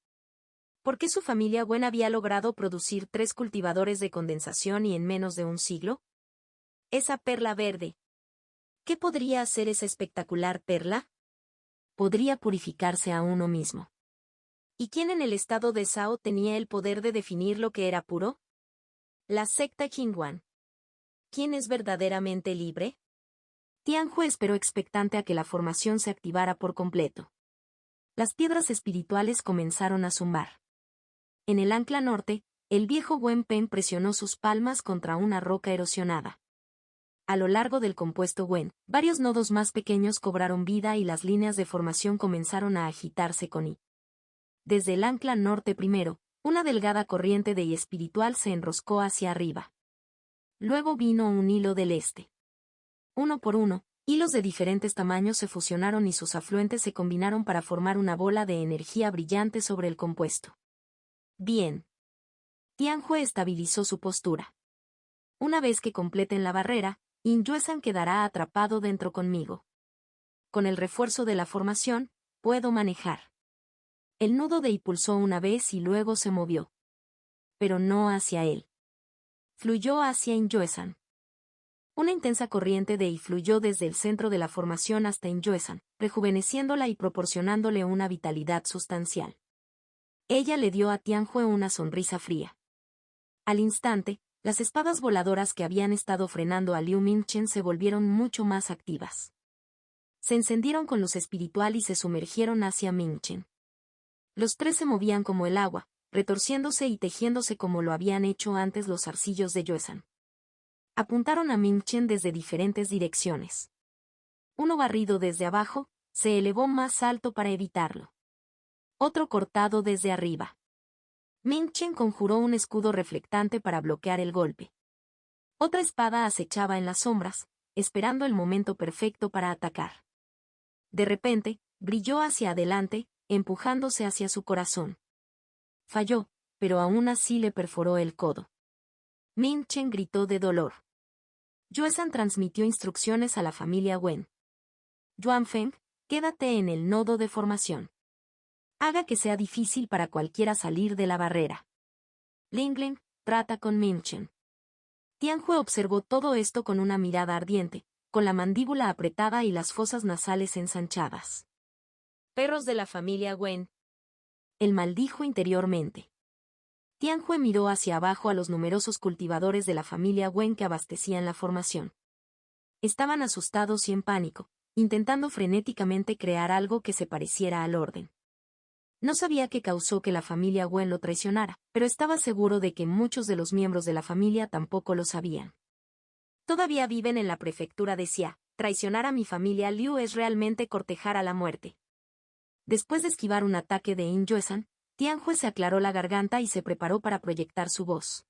¿Por qué su familia Wen había logrado producir 3 cultivadores de condensación y en menos de un siglo? Esa perla verde. ¿Qué podría hacer esa espectacular perla? Podría purificarse a uno mismo. ¿Y quién en el estado de Sao tenía el poder de definir lo que era puro? La secta Jinwan. ¿Quién es verdaderamente libre? Tianjue esperó expectante a que la formación se activara por completo. Las piedras espirituales comenzaron a zumbar. En el ancla norte, el viejo Wen Peng presionó sus palmas contra una roca erosionada. A lo largo del compuesto Wen, varios nodos más pequeños cobraron vida y las líneas de formación comenzaron a agitarse con I. Desde el ancla norte primero, una delgada corriente de I espiritual se enroscó hacia arriba. Luego vino un hilo del este. Uno por uno, hilos de diferentes tamaños se fusionaron y sus afluentes se combinaron para formar una bola de energía brillante sobre el compuesto. Bien. Tianjue estabilizó su postura. Una vez que completen la barrera, In Yuesan quedará atrapado dentro conmigo. Con el refuerzo de la formación, puedo manejar. El nudo de I pulsó una vez y luego se movió. Pero no hacia él. Fluyó hacia In Yuesan. Una intensa corriente de I fluyó desde el centro de la formación hasta In Yuesan, rejuveneciéndola y proporcionándole una vitalidad sustancial. Ella le dio a Tianjue una sonrisa fría. Al instante, las espadas voladoras que habían estado frenando a Liu Mingchen se volvieron mucho más activas. Se encendieron con luz espiritual y se sumergieron hacia Mingchen. Los tres se movían como el agua, retorciéndose y tejiéndose como lo habían hecho antes los zarcillos de Yuesan. Apuntaron a Mingchen desde diferentes direcciones. Uno barrido desde abajo, se elevó más alto para evitarlo. Otro cortado desde arriba. Mingchen conjuró un escudo reflectante para bloquear el golpe. Otra espada acechaba en las sombras, esperando el momento perfecto para atacar. De repente, brilló hacia adelante, empujándose hacia su corazón. Falló, pero aún así le perforó el codo. Min Chen gritó de dolor. Yuezhan transmitió instrucciones a la familia Wen. Yuanfeng, quédate en el nodo de formación. Haga que sea difícil para cualquiera salir de la barrera. Lingling, trata con Min Chen. Tianjue observó todo esto con una mirada ardiente, con la mandíbula apretada y las fosas nasales ensanchadas. Perros de la familia Wen. Él maldijo interiormente. Tianjue miró hacia abajo a los numerosos cultivadores de la familia Wen que abastecían la formación. Estaban asustados y en pánico, intentando frenéticamente crear algo que se pareciera al orden. No sabía qué causó que la familia Wen lo traicionara, pero estaba seguro de que muchos de los miembros de la familia tampoco lo sabían. Todavía viven en la prefectura de Xia. Traicionar a mi familia Liu es realmente cortejar a la muerte. Después de esquivar un ataque de Yin Yuezhan, Tianjue se aclaró la garganta y se preparó para proyectar su voz.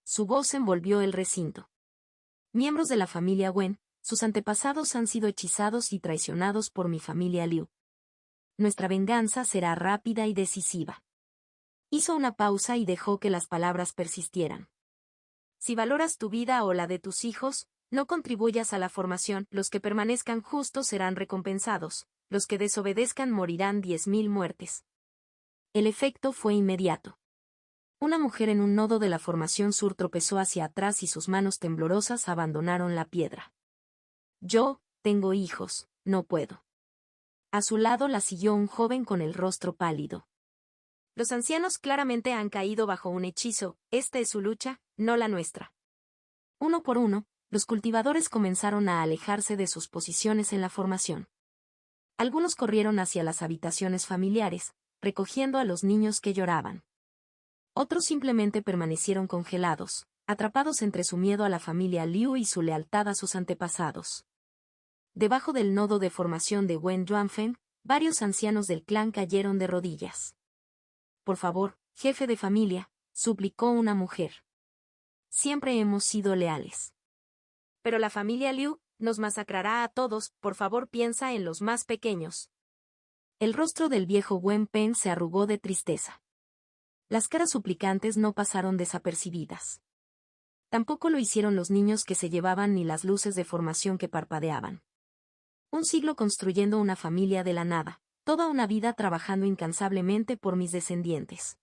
Su voz envolvió el recinto. Miembros de la familia Wen, sus antepasados han sido hechizados y traicionados por mi familia Liu. Nuestra venganza será rápida y decisiva. Hizo una pausa y dejó que las palabras persistieran. Si valoras tu vida o la de tus hijos, no contribuyas a la formación. Los que permanezcan justos serán recompensados, los que desobedezcan morirán 10.000 muertes. El efecto fue inmediato. Una mujer en un nodo de la formación sur tropezó hacia atrás y sus manos temblorosas abandonaron la piedra. Yo, tengo hijos, no puedo. A su lado la siguió un joven con el rostro pálido. Los ancianos claramente han caído bajo un hechizo, esta es su lucha, no la nuestra. Uno por uno, los cultivadores comenzaron a alejarse de sus posiciones en la formación. Algunos corrieron hacia las habitaciones familiares, recogiendo a los niños que lloraban. Otros simplemente permanecieron congelados, atrapados entre su miedo a la familia Liu y su lealtad a sus antepasados. Debajo del nodo de formación de Wen Yuanfeng, varios ancianos del clan cayeron de rodillas. Por favor, jefe de familia, suplicó una mujer. Siempre hemos sido leales. Pero la familia Liu nos masacrará a todos, por favor piensa en los más pequeños. El rostro del viejo Wen Peng se arrugó de tristeza. Las caras suplicantes no pasaron desapercibidas. Tampoco lo hicieron los niños que se llevaban ni las luces de formación que parpadeaban. Un siglo construyendo una familia de la nada, toda una vida trabajando incansablemente por mis descendientes.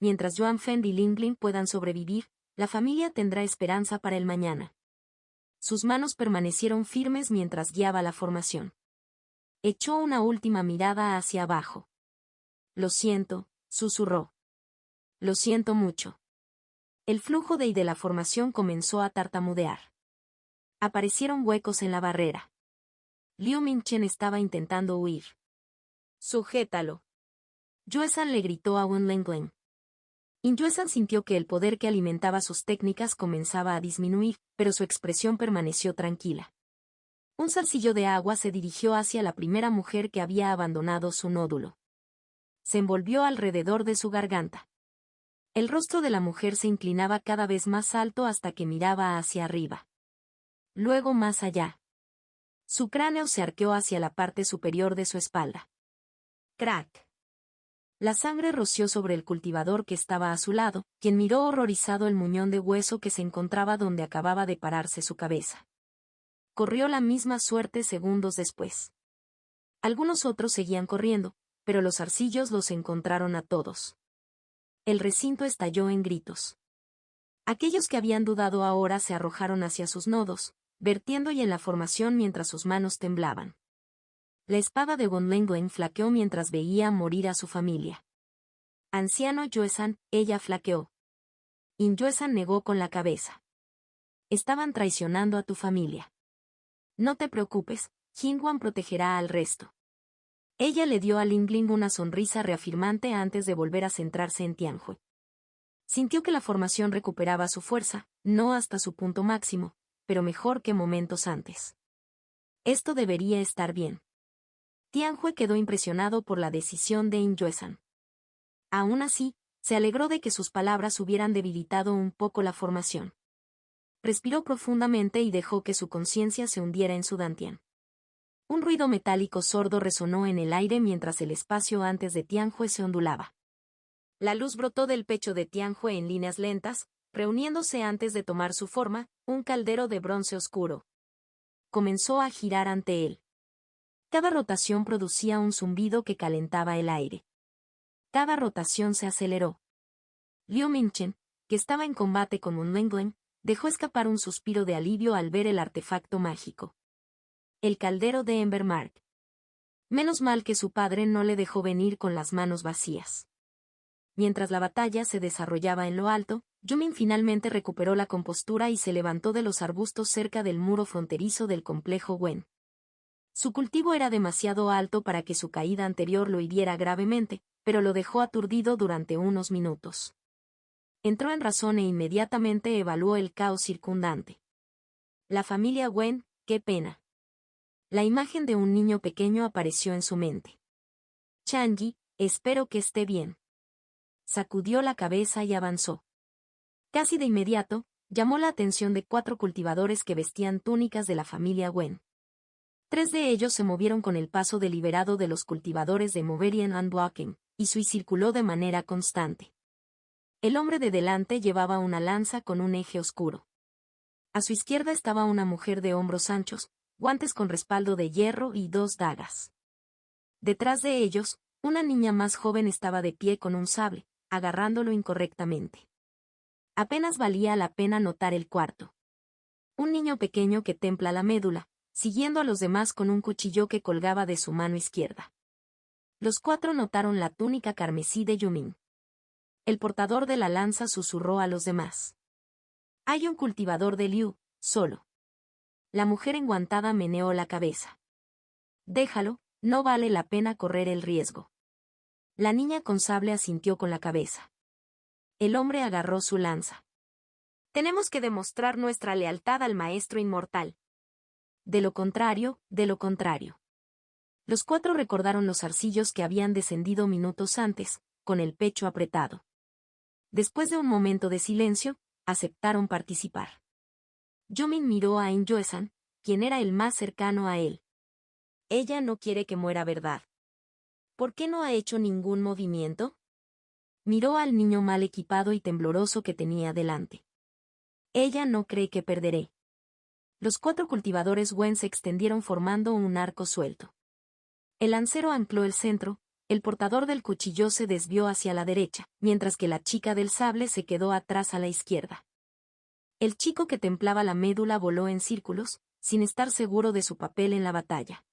Mientras Yuanfeng y Lingling puedan sobrevivir, la familia tendrá esperanza para el mañana. Sus manos permanecieron firmes mientras guiaba la formación. Echó una última mirada hacia abajo. Lo siento, susurró. Lo siento mucho. El flujo de la formación comenzó a tartamudear. Aparecieron huecos en la barrera. Liu Mingchen estaba intentando huir. Sujétalo. Yuezhan le gritó a Wen Lenglen. Yuezhan sintió que el poder que alimentaba sus técnicas comenzaba a disminuir, pero su expresión permaneció tranquila. Un zarcillo de agua se dirigió hacia la primera mujer que había abandonado su nódulo. Se envolvió alrededor de su garganta. El rostro de la mujer se inclinaba cada vez más alto hasta que miraba hacia arriba. Luego más allá. Su cráneo se arqueó hacia la parte superior de su espalda. ¡Crack! La sangre roció sobre el cultivador que estaba a su lado, quien miró horrorizado el muñón de hueso que se encontraba donde acababa de pararse su cabeza. Corrió la misma suerte segundos después. Algunos otros seguían corriendo, pero los arcillos los encontraron a todos. El recinto estalló en gritos. Aquellos que habían dudado ahora se arrojaron hacia sus nodos, vertiendo y en la formación mientras sus manos temblaban. La espada de Wen Lenglen flaqueó mientras veía morir a su familia. Anciano Yuezhan, ella flaqueó. Yuezhan negó con la cabeza. Estaban traicionando a tu familia. No te preocupes, Jinwan protegerá al resto. Ella le dio a Lingling una sonrisa reafirmante antes de volver a centrarse en Tianjue. Sintió que la formación recuperaba su fuerza, no hasta su punto máximo, pero mejor que momentos antes. Esto debería estar bien. Tianjue quedó impresionado por la decisión de Yuezhan. Aún así, se alegró de que sus palabras hubieran debilitado un poco la formación. Respiró profundamente y dejó que su conciencia se hundiera en su dantian. Un ruido metálico sordo resonó en el aire mientras el espacio antes de Tianjue se ondulaba. La luz brotó del pecho de Tianjue en líneas lentas, reuniéndose antes de tomar su forma, un caldero de bronce oscuro. Comenzó a girar ante él. Cada rotación producía un zumbido que calentaba el aire. Cada rotación se aceleró. Liu Mingchen, que estaba en combate con un Lenglen, dejó escapar un suspiro de alivio al ver el artefacto mágico. El caldero de Embermark. Menos mal que su padre no le dejó venir con las manos vacías. Mientras la batalla se desarrollaba en lo alto, Yumin finalmente recuperó la compostura y se levantó de los arbustos cerca del muro fronterizo del complejo Wen. Su cultivo era demasiado alto para que su caída anterior lo hiriera gravemente, pero lo dejó aturdido durante unos minutos. Entró en razón e inmediatamente evaluó el caos circundante. La familia Wen, qué pena. La imagen de un niño pequeño apareció en su mente. Changyi, espero que esté bien. Sacudió la cabeza y avanzó. Casi de inmediato, llamó la atención de 4 cultivadores que vestían túnicas de la familia Wen. 3 de ellos se movieron con el paso deliberado de los cultivadores de Moverian and Walking, y Sui circuló de manera constante. El hombre de delante llevaba una lanza con un eje oscuro. A su izquierda estaba una mujer de hombros anchos, guantes con respaldo de hierro y 2 dagas. Detrás de ellos, una niña más joven estaba de pie con un sable, agarrándolo incorrectamente. Apenas valía la pena notar el cuarto. Un niño pequeño que templa la médula, siguiendo a los demás con un cuchillo que colgaba de su mano izquierda. Los 4 notaron la túnica carmesí de Yumin. El portador de la lanza susurró a los demás. Hay un cultivador de Liu, solo. La mujer enguantada meneó la cabeza. Déjalo, no vale la pena correr el riesgo. La niña con sable asintió con la cabeza. El hombre agarró su lanza. Tenemos que demostrar nuestra lealtad al maestro inmortal. De lo contrario, de lo contrario. Los 4 recordaron los arcillos que habían descendido minutos antes, con el pecho apretado. Después de un momento de silencio, aceptaron participar. Yumin miró a In Yoesan, quien era el más cercano a él. Ella no quiere que muera, ¿verdad? ¿Por qué no ha hecho ningún movimiento? Miró al niño mal equipado y tembloroso que tenía delante. Ella no cree que perderé. Los 4 cultivadores Wen se extendieron formando un arco suelto. El lancero ancló el centro, el portador del cuchillo se desvió hacia la derecha, mientras que la chica del sable se quedó atrás a la izquierda. El chico que templaba la médula voló en círculos, sin estar seguro de su papel en la batalla.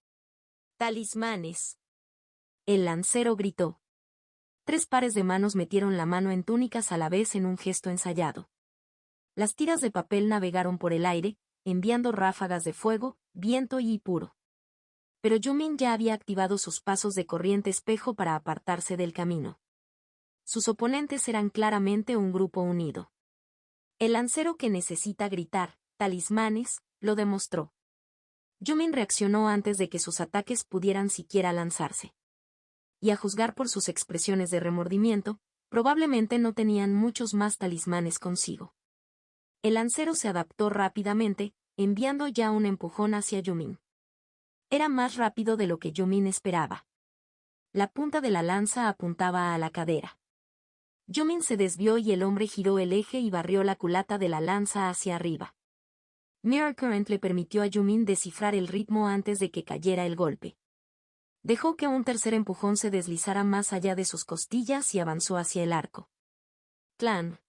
Talismanes. El lancero gritó. 3 pares de manos metieron la mano en túnicas a la vez en un gesto ensayado. Las tiras de papel navegaron por el aire, enviando ráfagas de fuego, viento y puro. Pero Yumin ya había activado sus pasos de corriente espejo para apartarse del camino. Sus oponentes eran claramente un grupo unido. El lancero que necesita gritar, talismanes, lo demostró. Yumin reaccionó antes de que sus ataques pudieran siquiera lanzarse. Y a juzgar por sus expresiones de remordimiento, probablemente no tenían muchos más talismanes consigo. El lancero se adaptó rápidamente, enviando ya un empujón hacia Yumin. Era más rápido de lo que Yumin esperaba. La punta de la lanza apuntaba a la cadera. Yumin se desvió y el hombre giró el eje y barrió la culata de la lanza hacia arriba. Mirror Current le permitió a Yumin descifrar el ritmo antes de que cayera el golpe. Dejó que un tercer empujón se deslizara más allá de sus costillas y avanzó hacia el arco. ¡Clan!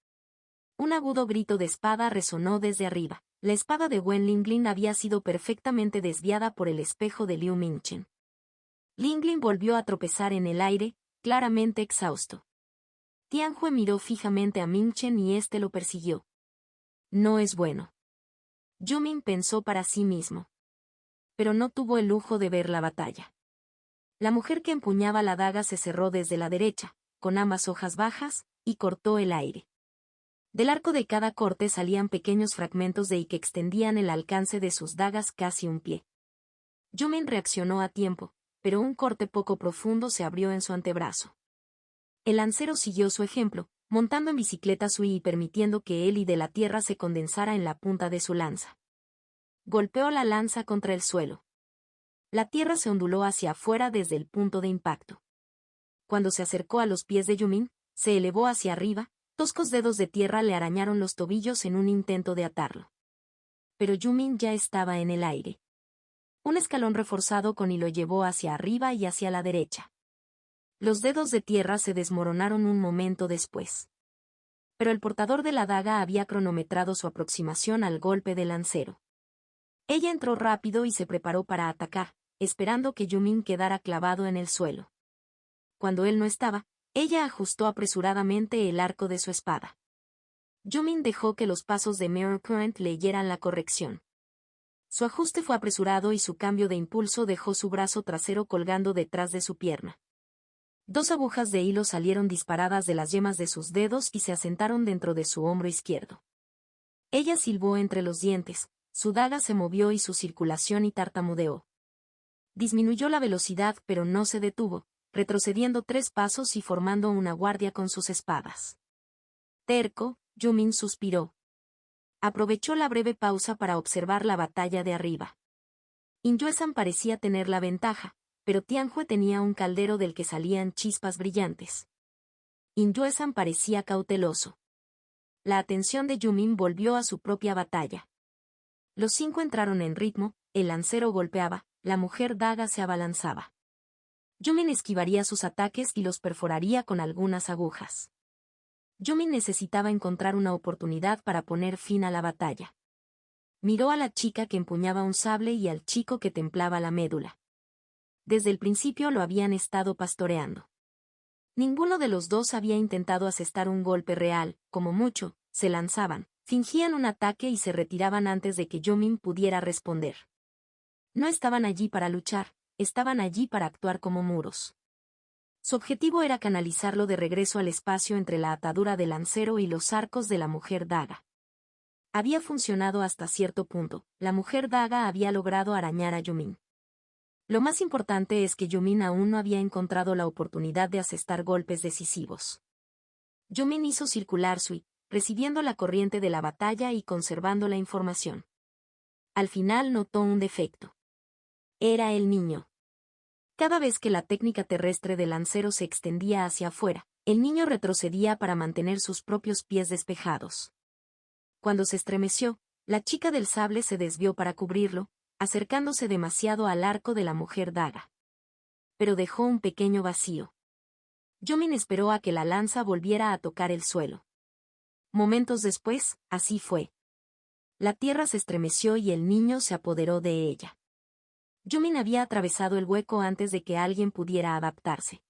Un agudo grito de espada resonó desde arriba. La espada de Wen Linglin había sido perfectamente desviada por el espejo de Liu Mingchen. Linglin volvió a tropezar en el aire, claramente exhausto. Tianjue miró fijamente a Mingchen y éste lo persiguió. No es bueno. Yumin pensó para sí mismo. Pero no tuvo el lujo de ver la batalla. La mujer que empuñaba la daga se cerró desde la derecha, con ambas hojas bajas, y cortó el aire. Del arco de cada corte salían pequeños fragmentos de I que extendían el alcance de sus dagas casi un pie. Yumin reaccionó a tiempo, pero un corte poco profundo se abrió en su antebrazo. El lancero siguió su ejemplo, montando en bicicleta Sui y permitiendo que él y de la tierra se condensara en la punta de su lanza. Golpeó la lanza contra el suelo. La tierra se onduló hacia afuera desde el punto de impacto. Cuando se acercó a los pies de Yumin, Se elevó hacia arriba, toscos dedos de tierra le arañaron los tobillos en un intento de atarlo. Pero Yumin ya estaba en el aire. Un escalón reforzado con hilo llevó hacia arriba y hacia la derecha. Los dedos de tierra se desmoronaron un momento después. Pero el portador de la daga había cronometrado su aproximación al golpe del lancero. Ella entró rápido y se preparó para atacar, esperando que Yumin quedara clavado en el suelo. Cuando él no estaba, ella ajustó apresuradamente el arco de su espada. Yumin dejó que los pasos de Mirror Current leyeran la corrección. Su ajuste fue apresurado y su cambio de impulso dejó su brazo trasero colgando detrás de su pierna. 2 agujas de hilo salieron disparadas de las yemas de sus dedos y se asentaron dentro de su hombro izquierdo. Ella silbó entre los dientes, su daga se movió y su circulación y tartamudeó. Disminuyó la velocidad pero no se detuvo, retrocediendo 3 pasos y formando una guardia con sus espadas. Terco, Yumin suspiró. Aprovechó la breve pausa para observar la batalla de arriba. Inyuesan parecía tener la ventaja, pero Tianjue tenía un caldero del que salían chispas brillantes. Inyuesan parecía cauteloso. La atención de Yumin volvió a su propia batalla. Los 5 entraron en ritmo, el lancero golpeaba, la mujer daga se abalanzaba. Yumin esquivaría sus ataques y los perforaría con algunas agujas. Yumin necesitaba encontrar una oportunidad para poner fin a la batalla. Miró a la chica que empuñaba un sable y al chico que templaba la médula. Desde el principio lo habían estado pastoreando. Ninguno de los dos había intentado asestar un golpe real, como mucho, se lanzaban, fingían un ataque y se retiraban antes de que Yumin pudiera responder. No estaban allí para luchar, estaban allí para actuar como muros. Su objetivo era canalizarlo de regreso al espacio entre la atadura del lancero y los arcos de la mujer daga. Había funcionado hasta cierto punto, la mujer daga había logrado arañar a Yumin. Lo más importante es que Yumin aún no había encontrado la oportunidad de asestar golpes decisivos. Yumin hizo circular su I, recibiendo la corriente de la batalla y conservando la información. Al final notó un defecto. Era el niño. Cada vez que la técnica terrestre del lancero se extendía hacia afuera, el niño retrocedía para mantener sus propios pies despejados. Cuando se estremeció, la chica del sable se desvió para cubrirlo, acercándose demasiado al arco de la mujer daga. Pero dejó un pequeño vacío. Yumin esperó a que la lanza volviera a tocar el suelo. Momentos después, así fue. La tierra se estremeció y el niño se apoderó de ella. Yumin había atravesado el hueco antes de que alguien pudiera adaptarse.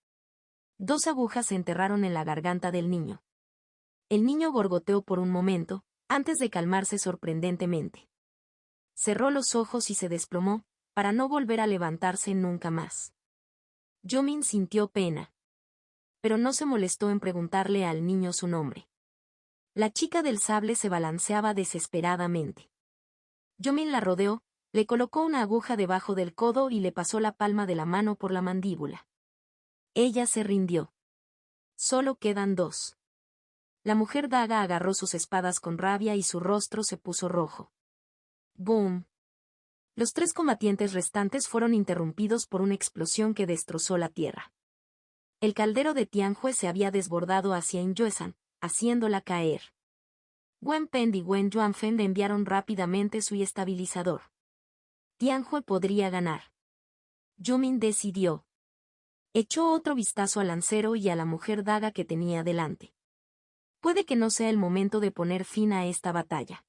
2 agujas se enterraron en la garganta del niño. El niño gorgoteó por un momento, antes de calmarse sorprendentemente. Cerró los ojos y se desplomó, para no volver a levantarse nunca más. Yumin sintió pena. Pero no se molestó en preguntarle al niño su nombre. La chica del sable se balanceaba desesperadamente. Yumin la rodeó, le colocó una aguja debajo del codo y le pasó la palma de la mano por la mandíbula. Ella se rindió. Solo quedan 2. La mujer daga agarró sus espadas con rabia y su rostro se puso rojo. ¡Boom! Los 3 combatientes restantes fueron interrumpidos por una explosión que destrozó la tierra. El caldero de Tianjue se había desbordado hacia Inyuesan, haciéndola caer. Wen Peng y Wen Yuanfen enviaron rápidamente su estabilizador. Tianjue podría ganar. Yumin decidió. Echó otro vistazo al lancero y a la mujer daga que tenía delante. Puede que no sea el momento de poner fin a esta batalla.